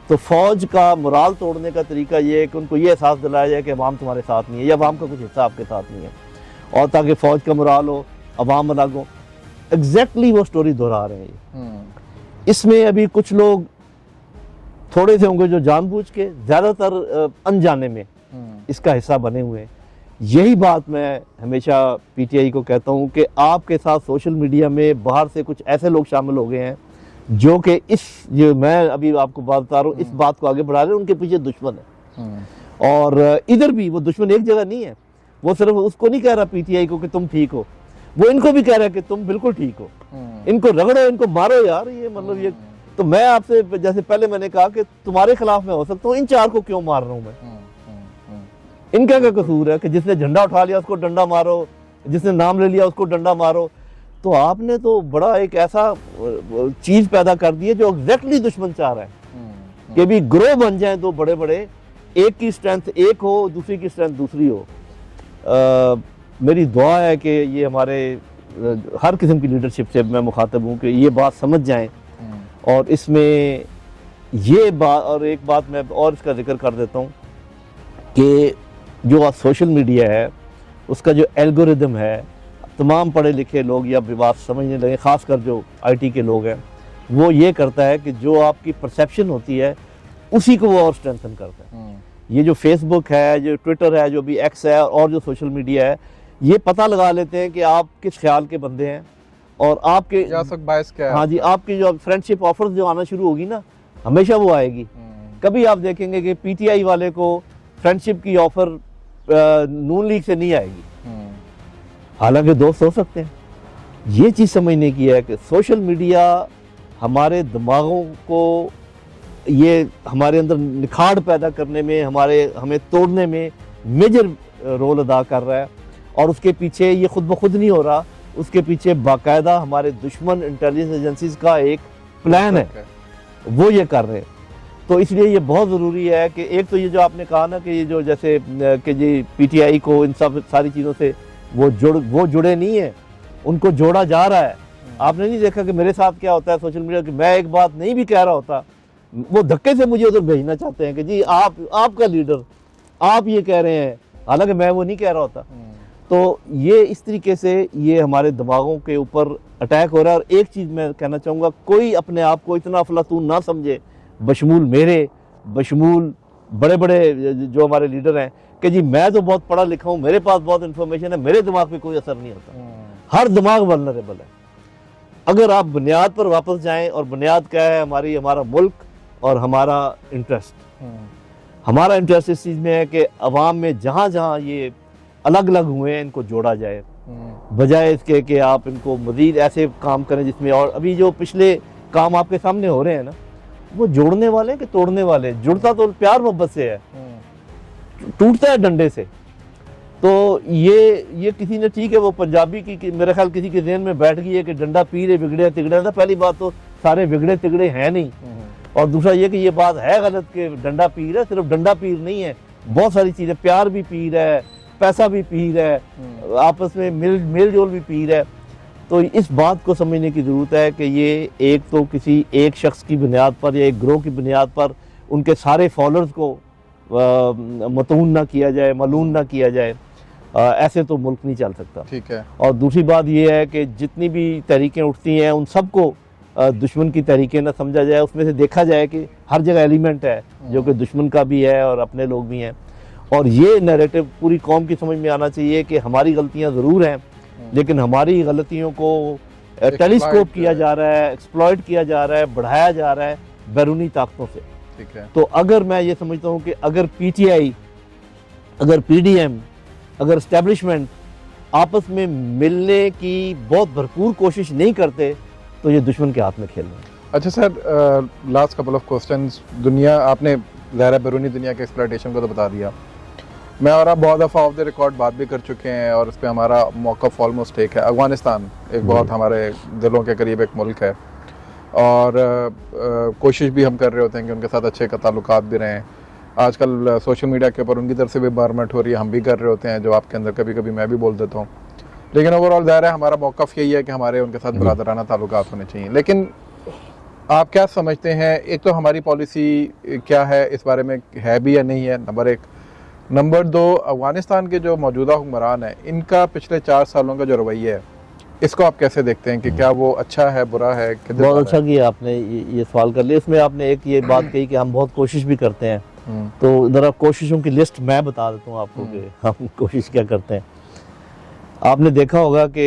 तो फ़ौज का मोराल तोड़ने का तरीका ये है कि उनको ये एहसास दिलाया जाए कि अवाम तुम्हारे साथ नहीं है, या अवाम का कुछ हिस्सा आपके साथ नहीं है, और ताकि फ़ौज का मोराल हो, अवाम अलग हो। एग्जैक्टली वो स्टोरी दोहरा रहे हैं ये। इसमें अभी कुछ लोग थोड़े से होंगे जो जानबूझ के, ज़्यादातर अनजाने में इसका हिस्सा बने हुए हैं। यही बात मैं हमेशा PTI को कहता हूँ कि आपके साथ सोशल मीडिया में बाहर से कुछ ऐसे लोग शामिल हो गए हैं जो कि जो मैं अभी आपको बात बता रहा हूँ, इस बात को आगे बढ़ा रहे हैं, उनके पीछे दुश्मन है। और इधर भी वो दुश्मन एक जगह नहीं है, वो सिर्फ उसको नहीं कह रहा PTI को कि तुम ठीक हो, वो इनको भी कह रहा है कि तुम बिल्कुल ठीक हो, इनको रगड़ो, इनको मारो यार। ये मतलब ये, तो मैं आपसे जैसे पहले मैंने कहा कि तुम्हारे खिलाफ मैं हो सकता हूँ, इन 4 को क्यों मार रहा हूँ मैं? इनका क्या कसूर है कि जिसने झंडा उठा लिया उसको डंडा मारो, जिसने नाम ले लिया उसको डंडा मारो? तो आपने तो बड़ा एक ऐसा चीज पैदा कर दी है जो एग्जैक्टली दुश्मन चाह रहा है कि भी ग्रोह बन जाए 2 बड़े बड़े, एक की स्ट्रेंथ एक हो, दूसरी की स्ट्रेंथ दूसरी हो। मेरी दुआ है कि ये हमारे हर किस्म की लीडरशिप से मैं मुखातब हूँ कि ये बात समझ जाएं, और इसमें ये बात, और एक बात मैं और इसका जिक्र कर देता हूँ कि जो सोशल मीडिया है उसका जो एल्गोरिदम है, तमाम पढ़े लिखे लोग या बात समझने लगे, ख़ासकर जो IT के लोग हैं, वो ये करता है कि जो आपकी परसेप्शन होती है उसी को वो और स्ट्रेंथन करता है। ये जो फेसबुक है, जो ट्विटर है, जो भी X है, और जो सोशल मीडिया है, ये पता लगा लेते हैं कि आप किस ख्याल के बंदे हैं, और आपके
बायस क्या है।
हाँ जी, आपकी जो फ्रेंडशिप ऑफर्स जो आना शुरू होगी ना, हमेशा वो आएगी। कभी आप देखेंगे कि PTI वाले को फ्रेंडशिप की ऑफर नून लीग से नहीं आएगी, हालांकि दोस्त हो सकते हैं। ये चीज़ समझने की है कि सोशल मीडिया हमारे दिमागों को ये हमारे अंदर निखार पैदा करने में, हमें तोड़ने में मेजर रोल अदा कर रहा है। और उसके पीछे ये खुद ब खुद नहीं हो रहा, उसके पीछे बाकायदा हमारे दुश्मन इंटेलिजेंस एजेंसीज का एक प्लान है, वो ये कर रहे हैं। तो इसलिए ये बहुत ज़रूरी है कि एक तो ये जो आपने कहा ना कि ये जो जैसे कि जी पीटीआई को इन सब सारी चीज़ों से वो जुड़े नहीं है, उनको जोड़ा जा रहा है। आपने नहीं देखा कि मेरे साथ क्या होता है सोशल मीडिया कि मैं एक बात नहीं भी कह रहा होता, वो धक्के से मुझे उधर भेजना चाहते हैं कि जी आपका लीडर, आप ये कह रहे हैं, हालांकि मैं वो नहीं कह रहा होता। तो ये इस तरीके से ये हमारे दिमागों के ऊपर अटैक हो रहा है। और एक चीज़ मैं कहना चाहूँगा, कोई अपने आप को इतना अफलातून ना समझे, बशमूल मेरे, बशमूल बड़े बड़े जो हमारे लीडर हैं, कि जी मैं तो बहुत पढ़ा लिखा हूँ, मेरे पास बहुत इन्फॉर्मेशन है, मेरे दिमाग पे कोई असर नहीं होता। हर दिमाग वल्नरेबल है। अगर आप बुनियाद पर वापस जाएं, और बुनियाद क्या है हमारा मुल्क और हमारा इंटरेस्ट। हमारा इंटरेस्ट इस चीज़ में है कि अवाम में जहाँ जहाँ ये अलग अलग हुए हैं इनको जोड़ा जाए, बजाय इसके कि आप इनको मज़ीद ऐसे काम करें जिसमें, और अभी जो पिछले काम आपके सामने हो रहे हैं ना, वो जोड़ने वाले हैं कि तोड़ने वाले। जुड़ता तो प्यार मोहब्बत से है, टूटता है डंडे से। तो ये किसी ने, ठीक है वो पंजाबी की मेरे ख्याल किसी के ज़हन में बैठ गई है कि डंडा पीरे बिगड़े तिगड़े था। पहली बात तो सारे बिगड़े तिगड़े हैं नहीं, और दूसरा ये कि ये बात है गलत कि डंडा पीर है। सिर्फ डंडा पीर नहीं है, बहुत सारी चीज़ें, प्यार भी पीर है, पैसा भी पीर है, आपस में मेल जोल भी पीर है। तो इस बात को समझने की ज़रूरत है कि ये एक तो किसी एक शख्स की बुनियाद पर या एक ग्रोह की बुनियाद पर उनके सारे फॉलोअर्स को मतून ना किया जाए, मलून ना किया जाए। ऐसे तो मुल्क नहीं चल सकता।
ठीक है।
और दूसरी बात ये है कि जितनी भी तहरीकें उठती हैं उन सबको दुश्मन की तहरीकें ना समझा जाए, उसमें से देखा जाए कि हर जगह एलिमेंट है जो कि दुश्मन का भी है और अपने लोग भी हैं। और ये नैरेटिव पूरी कौम की समझ में आना चाहिए कि हमारी गलतियां ज़रूर हैं, लेकिन हमारी गलतियों को टेलीस्कोप किया जा रहा है, एक्सप्लॉइट किया जा रहा है, बढ़ाया जा रहा है बैरूनी ताकतों से।
ठीक है।
तो अगर मैं ये समझता हूँ कि अगर पीटीआई, अगर पीडीएम, अगर इस्टेब्लिशमेंट आपस में मिलने की बहुत भरपूर कोशिश नहीं करते तो ये दुश्मन के हाथ में खेल रहे हैं।
अच्छा sir, last couple of questions. दुनिया, आपने ज़ाहिर बैरूनी दुनिया के एक्सप्लॉयटेशन को तो बता दिया। मैं और आप बहुत दफ़ा ऑफ द रिकॉर्ड बात भी कर चुके हैं और उस पर हमारा मौक़िफ़ ऑलमोस्ट एक है। अफ़गानिस्तान एक बहुत हमारे दिलों के करीब एक मुल्क है, और कोशिश भी हम कर रहे होते हैं कि उनके साथ अच्छे ताल्लुकात भी रहें। आजकल सोशल मीडिया के ऊपर उनकी तरफ से भी बारमट हो रही है, हम भी कर रहे होते हैं, जो आपके अंदर कभी कभी मैं भी बोल देता हूँ। लेकिन ओवरऑल ज़ाहिर है हमारा मौक़िफ़ यही है कि हमारे उनके साथ बरादराना ताल्लुकात होने चाहिए। लेकिन आप क्या समझते हैं, एक तो हमारी पॉलिसी क्या है इस बारे में, है भी या नहीं है, नंबर एक। नंबर दो, अफ़गानिस्तान के जो मौजूदा हुक्मरान हैं इनका पिछले 4 सालों का जो रवैया है, इसको आप कैसे देखते हैं कि क्या वो अच्छा है, बुरा है?
बहुत अच्छा किया आपने ये सवाल कर लिया। इसमें आपने एक ये बात कही कि हम बहुत कोशिश भी करते हैं, तो ज़रा कोशिशों की लिस्ट मैं बता देता हूँ आपको कि हम कोशिश क्या करते हैं। आपने देखा होगा कि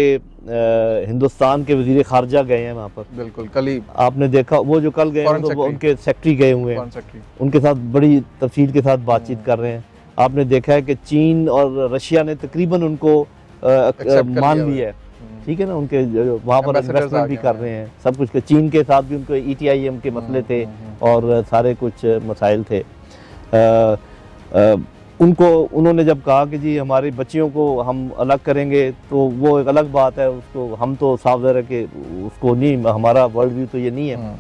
हिंदुस्तान के वज़ीर ख़ारजा गए हैं वहाँ पर।
बिल्कुल, कल ही
आपने देखा, वो जो कल गए हैं तो उनके सेक्रेटरी गए हुए हैं, उनके साथ बड़ी तफसील के साथ बातचीत कर रहे हैं। आपने देखा है कि चीन और रशिया ने तकरीबन उनको मान लिया है, ठीक है ना, उनके वहाँ पर इन्वेस्टमेंट भी कर रहे हैं, सब कुछ। चीन के साथ भी उनको ETIM के मसले थे और सारे कुछ मसाइल थे। उन्होंने जब कहा कि जी हमारी बच्चियों को हम अलग करेंगे तो वो एक अलग बात है, उसको हम तो साफ ज़ाहिर है कि उसको नहीं, हमारा वर्ल्ड व्यू तो ये नहीं है।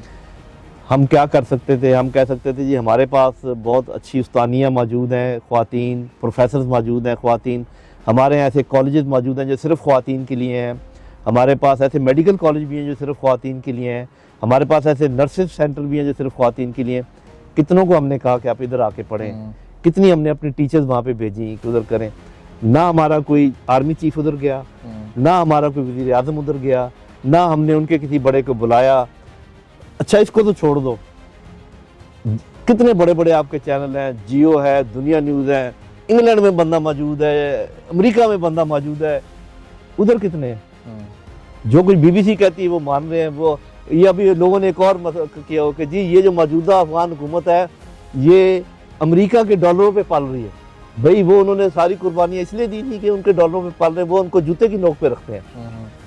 हम क्या कर सकते थे, हम कह सकते थे जी हमारे पास बहुत अच्छी उस्तानियाँ मौजूद हैं, ख़वातीन प्रोफेसर मौजूद हैं, ख़वातीन, हमारे यहाँ ऐसे कॉलेजेस मौजूद हैं जो सिर्फ ख़वातीन के लिए हैं, हमारे पास ऐसे मेडिकल कॉलेज भी हैं जो सिर्फ ख़वातीन के लिए हैं, हमारे पास ऐसे नर्सिस सेंटर भी हैं जो सिर्फ ख़वातीन के लिए हैं। कितनों को हमने कहा कि आप इधर आके पढ़ें, कितनी हमने अपनी टीचर्स वहाँ पे भेजी कि उधर करें। ना हमारा कोई आर्मी चीफ उधर गया, ना हमारा कोई वज़ीर आज़म उधर गया, ना हमने उनके किसी बड़े को बुलाया। अच्छा इसको तो छोड़ दो, कितने बड़े बड़े आपके चैनल हैं, जियो है, दुनिया न्यूज़ है, इंग्लैंड में बंदा मौजूद है, अमेरिका में बंदा मौजूद है, उधर कितने हैं? जो कुछ BBC कहती है वो मान रहे हैं। वो ये अभी लोगों ने एक और किया हो कि जी ये जो मौजूदा अफगान हुकूमत है ये अमेरिका के डॉलरों पे पाल रही है। भाई वो उन्होंने सारी कुर्बानियाँ इसलिए दी थी कि उनके डॉलरों पे पाल रहे हैं, वो उनको जूते की नोक पे रखते हैं।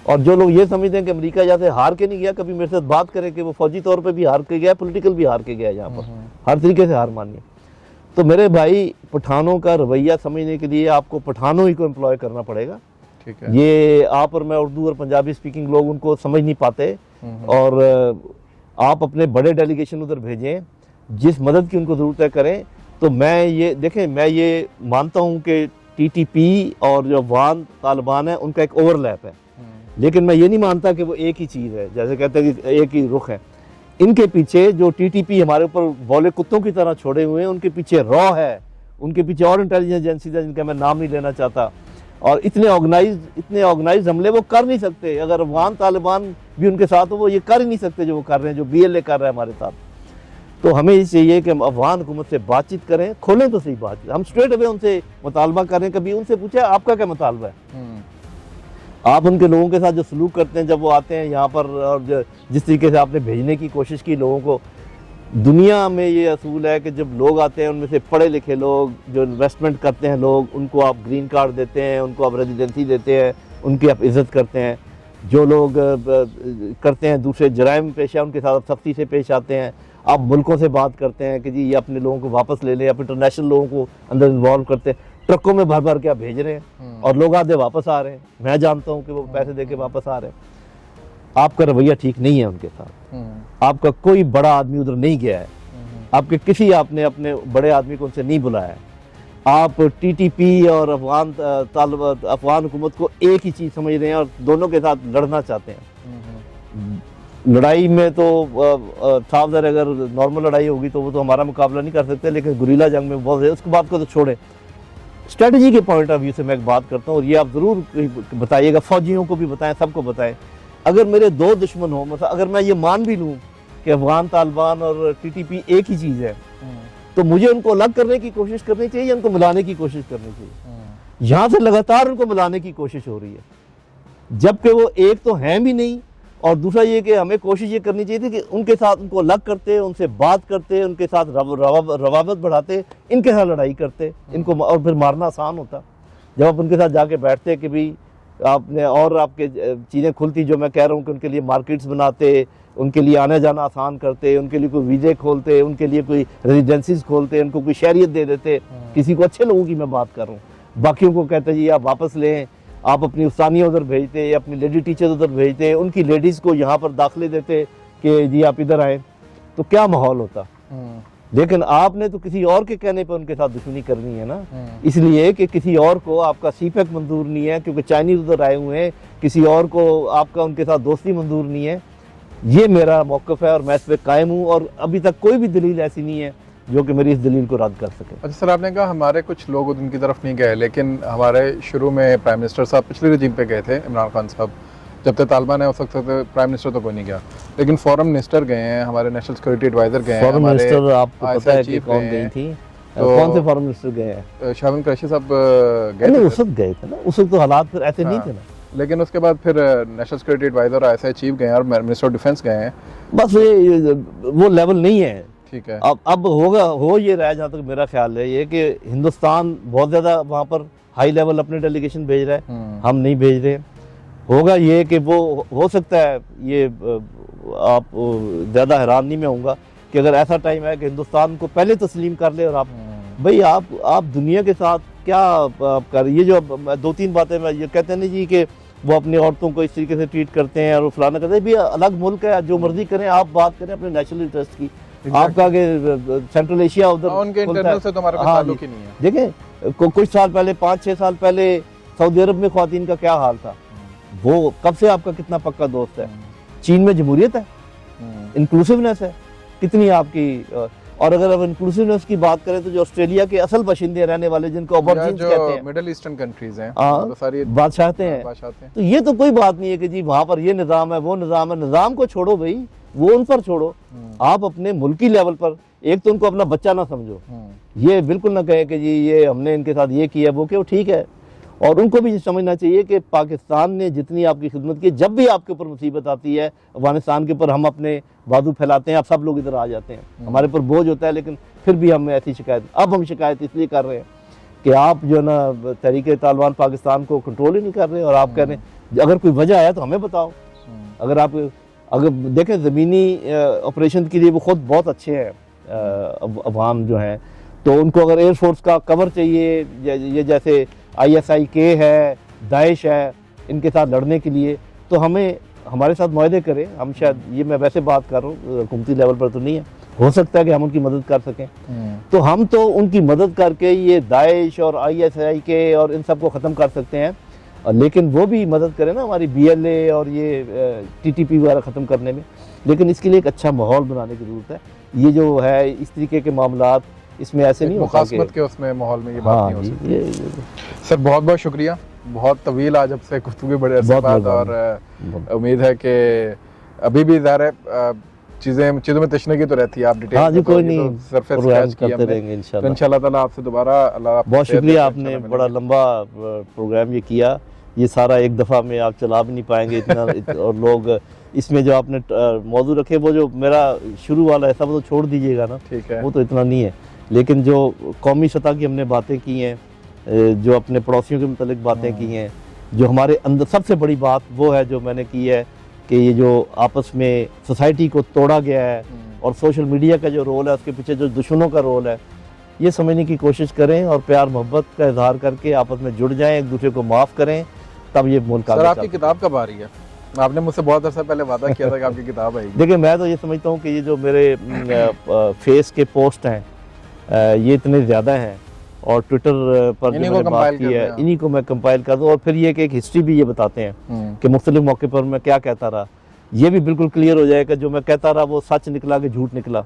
और जो लोग ये समझते हैं कि अमेरिका जैसे हार के नहीं गया, कभी मेरे साथ बात करें कि वो फौजी तौर पे भी हार के गया, पॉलिटिकल भी हार के गया, यहाँ पर हर तरीके से हार मानी है। तो मेरे भाई, पठानों का रवैया समझने के लिए आपको पठानों ही को एम्प्लॉय करना पड़ेगा।
ठीक है।
ये आप और मैं, उर्दू और पंजाबी स्पीकिंग लोग उनको समझ नहीं पाते। और आप अपने बड़े डेलीगेशन उधर भेजें, जिस मदद की उनको ज़रूरत है करें। तो मैं ये देखें, मैं ये मानता हूँ कि टीटीपी और जो अफगान तालिबान है उनका एक ओवरलैप है, लेकिन मैं ये नहीं मानता कि वो एक ही चीज़ है, जैसे कहते हैं कि एक ही रुख है। इनके पीछे जो टीटीपी हमारे ऊपर बौले कुत्तों की तरह छोड़े हुए हैं, उनके पीछे रॉ है, उनके पीछे और इंटेलिजेंस एजेंसीज है जिनका मैं नाम नहीं लेना चाहता। और इतने ऑर्गेनाइज हमले वो कर नहीं सकते। अगर अफगान तालिबान भी उनके साथ हो, वो ये कर ही नहीं सकते जो वो कर रहे हैं, जो BLA कर रहा है हमारे साथ। तो हमें ये चाहिए कि हम अफगान हुकूमत से बातचीत करें, खोलें तो सही बातचीत। हम स्ट्रेट अवे उनसे मुतालबा करें, कभी उनसे पूछे आपका क्या मुतालबा है। आप उनके लोगों के साथ जो सलूक करते हैं जब वो आते हैं यहाँ पर, और जिस तरीके से आपने भेजने की कोशिश की लोगों को, दुनिया में ये असूल है कि जब लोग आते हैं उनमें से पढ़े लिखे लोग, जो इन्वेस्टमेंट करते हैं लोग, उनको आप ग्रीन कार्ड देते हैं, उनको आप रेजिडेंसी देते हैं, उनकी आप इज़्ज़त करते हैं। जो लोग करते हैं दूसरे जराइम पेशा, उनके साथ सख्ती से पेश आते हैं। आप मुल्कों से बात करते हैं कि जी ये अपने लोगों को वापस ले लें, आप इंटरनेशनल लोगों को अंदर इन्वॉल्व करते हैं। ट्रकों में भर भर के आप भेज रहे हैं और लोग आधे वापस आ रहे हैं। मैं जानता हूँ कि वो पैसे दे के वापस आ रहे हैं। आपका रवैया ठीक नहीं है उनके साथ। आपका कोई बड़ा आदमी उधर नहीं गया है, आपके किसी आपने अपने बड़े आदमी को उनसे नहीं बुलाया है। आप टीटीपी और अफगान हुकूमत को एक ही चीज़ समझ रहे हैं और दोनों के साथ लड़ना चाहते हैं। लड़ाई में तो साफ ज़ाहिर अगर नॉर्मल लड़ाई होगी तो वो तो हमारा मुकाबला नहीं कर सकते, लेकिन गुरीला जंग में बहुत है। उसके बाद को तो छोड़े, स्ट्रेटजी के पॉइंट ऑफ व्यू से मैं एक बात करता हूँ, और ये आप ज़रूर बताइएगा, फौजियों को भी बताएं, सबको बताएं। अगर मेरे दो दुश्मन हो, मतलब अगर मैं ये मान भी लूँ कि अफगान तालिबान और टीटीपी एक ही चीज़ है, तो मुझे उनको अलग करने की कोशिश करनी चाहिए या उनको मिलाने की कोशिश करनी चाहिए। यहाँ से लगातार उनको मिलाने की कोशिश हो रही है, जबकि वो एक तो हैं भी नहीं। और दूसरा ये कि हमें कोशिश ये करनी चाहिए थी कि उनके साथ उनको अलग करते, उनसे बात करते, उनके साथ रवाबत बढ़ाते, इनके साथ लड़ाई करते इनको, और फिर मारना आसान होता। जब आप उनके साथ जाके बैठते कि भी आपने, और आपके चीज़ें खुलती, जो मैं कह रहा हूँ कि उनके लिए मार्केट्स बनाते, उनके लिए आने जाना आसान करते, उनके लिए कोई वीज़े खोलते, उनके लिए कोई रेजिडेंसीज खोलते, उनको कोई शहरियत दे देते। किसी को, अच्छे लोगों की मैं बात कर रहा हूँ, बाकियों को कहते जी आप वापस लें, आप अपनी उस्तानियाँ उधर भेजते, अपनी लेडी टीचर्स उधर भेजते, उनकी लेडीज़ को यहाँ पर दाखिले देते कि जी आप इधर आएँ, तो क्या माहौल होता। लेकिन आपने तो किसी और के कहने पर उनके साथ दुश्मनी करनी है ना, इसलिए कि किसी और को आपका सीपेक मंजूर नहीं है, क्योंकि चाइनीज उधर आए हुए हैं, किसी और को आपका उनके साथ दोस्ती मंजूर नहीं है। ये मेरा मौक़िफ़ है और मैं इस पर कायम हूँ, और अभी तक कोई भी दलील ऐसी नहीं है जो कि मेरी इस दलील को रद्द कर सके।
अच्छा सर, आपने कहा हमारे कुछ लोग उनकी तरफ नहीं गए, लेकिन हमारे शुरू में प्राइम मिनिस्टर साहब पिछले रजीम पे गए थे, इमरान खान साहब। जब तक तालिबान है उस वक्त प्राइम मिनिस्टर तो कोई नहीं गया, लेकिन फॉरेन मिनिस्टर गए हैं, हमारे नेशनल सिक्योरिटी एडवाइजर गए हैं।
फॉरेन मिनिस्टर आपको पता है कि कौन गई थी? तो कौन से फॉरेन मिनिस्टर गए हैं?
शाहबाज कुरैशी साहब गए
थे। उस वक्त गए थे ना, उस वक्त तो हालात फिर ऐसे नहीं थे ना।
लेकिन उसके बाद फिर नेशनल सिक्योरिटी एडवाइजर और ISI चीफ गए हैं और मिनिस्टर ऑफ डिफेंस गए हैं।
बस ये वो लेवल नहीं है।
ठीक है।
अब होगा, हो ये रहा है, जहाँ तक मेरा ख्याल है ये, कि हिंदुस्तान बहुत ज़्यादा वहाँ पर हाई लेवल अपने डेलीगेशन भेज रहा है, हम नहीं भेज रहे। होगा ये कि वो हो सकता है, ये आप ज़्यादा हैरान नहीं मैं होऊंगा कि अगर ऐसा टाइम है कि हिंदुस्तान को पहले तस्लीम कर ले, और आप भाई आप दुनिया के साथ क्या आप कर, ये जो 2-3 बातें मैं ये कहते हैं ना जी कि वो अपनी औरतों को इस तरीके से ट्रीट करते हैं और फलाना करते हैं, भी अलग मुल्क है, जो मर्जी करें, आप बात करें अपने नेशनल इंटरेस्ट की। आपका सेंट्रल एशिया उधर
उनके इंटरनल से तो हमारा कोई ताल्लुक ही नहीं है।
देखें कुछ साल पहले, 5-6 साल पहले सऊदी अरब में ख्वातीन का क्या हाल था, वो कब से आपका कितना पक्का दोस्त है। चीन में जमहूरियत है, इंक्लूसिवनेस है कितनी आपकी। और अगर अब इंक्लूसिवनेस की बात करें तो जो ऑस्ट्रेलिया के असल बाशिंदे रहने वाले, जिनको अबॉर्जिन्स कहते हैं,
मिडिल ईस्टर्न कंट्रीज हैं,
तो सारी बादशाहते हैं, तो ये तो कोई बात नहीं है कि जी वहां पर ये निज़ाम है, वो निज़ाम है। निज़ाम को छोड़ो भाई, वो उन पर छोड़ो, आप अपने मुल्की लेवल पर एक तो उनको अपना बच्चा ना समझो। ये बिल्कुल ना कहे कि जी ये हमने इनके साथ ये किया वो क्यों, ठीक है। और उनको भी समझना चाहिए कि पाकिस्तान ने जितनी आपकी खिदमत की, जब भी आपके ऊपर मुसीबत आती है अफगानिस्तान के ऊपर, हम अपने बाजू फैलाते हैं, आप सब लोग इधर आ जाते हैं, हमारे ऊपर बोझ होता है, लेकिन फिर भी हम ऐसी शिकायत, अब हम शिकायत इसलिए कर रहे हैं कि आप जो है ना तहरीक तालिबान पाकिस्तान को कंट्रोल ही नहीं कर रहे, और आप कह रहे हैं अगर कोई वजह है तो हमें बताओ। अगर आप देखें ज़मीनी ऑपरेशन के लिए वो खुद बहुत अच्छे हैं अवाम जो हैं, तो उनको अगर एयरफोर्स का कवर चाहिए, ये जैसे ISIK है, दाइश है, इनके साथ लड़ने के लिए, तो हमें हमारे साथ मुआहदे करें। हम शायद, ये मैं वैसे बात कर रहा हूँ, हुकूमती लेवल पर तो नहीं है, हो सकता है कि हम उनकी मदद कर सकें। तो हम तो उनकी मदद करके ये दाइश और ISIK और इन सब को ख़त्म कर सकते हैं, लेकिन वो भी मदद करें ना हमारी BLA और ये TTP वगैरह ख़त्म करने में। लेकिन इसके लिए एक अच्छा माहौल बनाने की ज़रूरत है। ये जो है इस तरीके के मामलात, इसमें ऐसे नहीं होता
मुखासमत के उसमें माहौल में ये बात नहीं हो सकती। सर बहुत बहुत शुक्रिया, बहुत तवील आज आपसे गुफ्तगू, बड़े अरसे बाद, और उम्मीद है कि अभी भी ज़ाहिर है चीज़ों में तशने की तो रहती है। आप डिटेल
हाँ जी, कोई नहीं,
सरफेस
प्रोग्राम करते रहेंगे
इंशाल्लाह ताला। आपसे दोबारा अल्लाह
बहुत शुक्रिया, आपने बड़ा लंबा प्रोग्राम ये किया। ये सारा एक दफ़ा में आप चला भी नहीं पाएंगे इतना और लोग इसमें जो आपने मौजूद रखे, वो जो मेरा शुरू वाला है सब तो छोड़ दीजिएगा ना,
ठीक है,
वो तो इतना नहीं है। लेकिन जो कौमी सतह की हमने बातें की हैं, जो अपने पड़ोसियों के मुतालिक बातें की हैं, जो हमारे अंदर सबसे बड़ी बात वो है जो मैंने की है कि ये जो आपस में सोसाइटी को तोड़ा गया है, और सोशल मीडिया का जो रोल है, उसके पीछे जो दुश्मनों का रोल है, ये समझने की कोशिश करें और प्यार मोहब्बत का इजहार करके आपस में जुड़ जाएं, एक दूसरे को माफ़ करें, तब ये मुल्क आगे।
सर आपकी किताब कब आ रही है? आपने मुझसे बहुत अर्सा पहले वादा किया था कि आपकी किताब आएगी।
देखिए, मैं तो ये समझता हूँ कि ये जो मेरे फेस के पोस्ट हैं ये इतने ज़्यादा हैं, और ट्विटर पर जो मैंने बात की है, इन्हीं को मैं कंपाइल कर दूँ, और फिर ये कि एक हिस्ट्री भी ये बताते हैं कि मुख्तलिफ मौके पर मैं क्या कहता रहा। ये भी बिल्कुल क्लियर हो जाएगा जो मैं कहता रहा वो सच निकला कि झूठ निकला।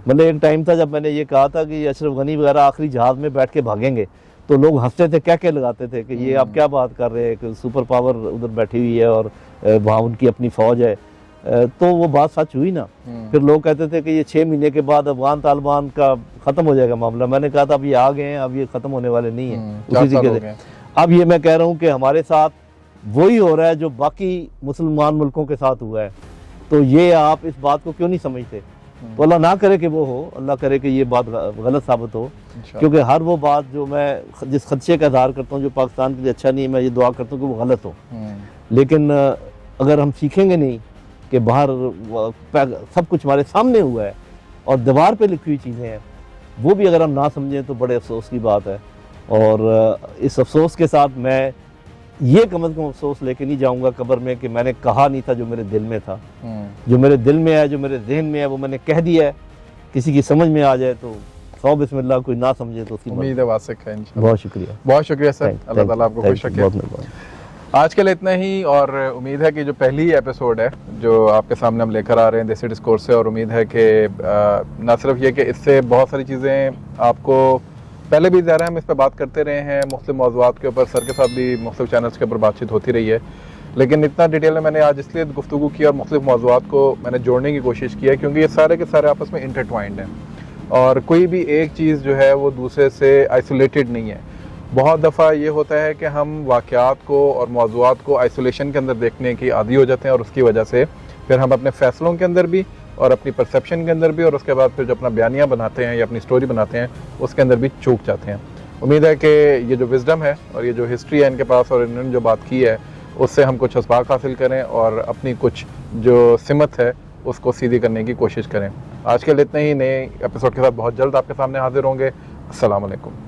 मतलब एक टाइम था जब मैंने ये कहा था कि अशरफ गनी वगैरह आखिरी जहाज़ में बैठ के भागेंगे, तो लोग हंसते थे, क्या क्या लगाते थे कि ये आप क्या बात कर रहे हैं कि सुपर पावर उधर बैठी हुई है और वहाँ उनकी अपनी फ़ौज है। तो वो बात सच हुई ना। फिर लोग कहते थे कि ये 6 महीने के बाद अफगान तालिबान का ख़त्म हो जाएगा मामला। मैंने कहा था अब ये आ गए हैं, अब ये ख़त्म होने वाले नहीं है। उसी तरीके से अब ये मैं कह रहा हूँ कि हमारे साथ वही हो रहा है जो बाकी मुसलमान मुल्कों के साथ हुआ है। तो ये आप इस बात को क्यों नहीं समझते? तो अल्लाह ना करे कि वो हो, अल्लाह करे कि ये बात गलत साबित हो, क्योंकि हर वो बात जो मैं जिस खदशे का इज़हार करता हूँ जो पाकिस्तान के लिए अच्छा नहीं है, मैं ये दुआ करता हूँ कि वो गलत हो। लेकिन अगर हम सीखेंगे नहीं कि बाहर सब कुछ हमारे सामने हुआ है और दीवार पे लिखी हुई चीज़ें हैं, वो भी अगर हम ना समझें तो बड़े अफसोस की बात है। और इस अफसोस के साथ मैं ये कम अज़ कम अफसोस लेके नहीं जाऊंगा कब्र में कि मैंने कहा नहीं था जो मेरे दिल में था। जो मेरे दिल में है, जो मेरे जहन में है, वो मैंने कह दिया है। किसी की समझ में आ जाए तो सौ बिस्मिल्लाह, कोई ना समझे तो उसकी
उम्मीद है वासिक है इंशाल्लाह।
बहुत शुक्रिया,
बहुत शुक्रिया सर, अल्लाह ताला आपको खुश रखे। आज के लिए इतना ही, और उम्मीद है कि जो पहली एपिसोड है जो आपके सामने हम लेकर आ रहे हैं देसी डिस्कोर्स से, और उम्मीद है कि ना सिर्फ ये कि इससे बहुत सारी चीज़ें आपको पहले भी ज़रा हम इस पर बात करते रहे हैं, मुख्तलिफ मौज़ूआत के ऊपर सर के साथ भी मुख्तलिफ चैनल्स के ऊपर बातचीत होती रही है, लेकिन इतना डिटेल में मैंने आज इसलिए गुफ्तगू की और मुख्तलिफ मौज़ूआत को मैंने जोड़ने की कोशिश की है क्योंकि ये सारे के सारे आपस में इंटरट्वाइंड हैं और कोई भी एक चीज़ जो है वो दूसरे से आइसोलेटेड नहीं है। बहुत दफ़ा ये होता है कि हम वाक़यात को और मौज़ूआत को आइसोलेशन के अंदर देखने की आदी हो जाते हैं, और उसकी वजह से फिर हम अपने फ़ैसलों के अंदर भी और अपनी परसेप्शन के अंदर भी, और उसके बाद फिर जो अपना बयानिया बनाते हैं या अपनी स्टोरी बनाते हैं उसके अंदर भी चूक जाते हैं। उम्मीद है कि ये जो विज़डम है और ये जो हिस्ट्री है इनके पास और इन्होंने जो बात की है उससे हम कुछ असबाक हासिल करें और अपनी कुछ जो सिमत है उसको सीधी करने की कोशिश करें। आज के लिए इतना ही, नए एपिसोड के साथ बहुत जल्द आपके सामने हाजिर होंगे। अस्सलाम वालेकुम।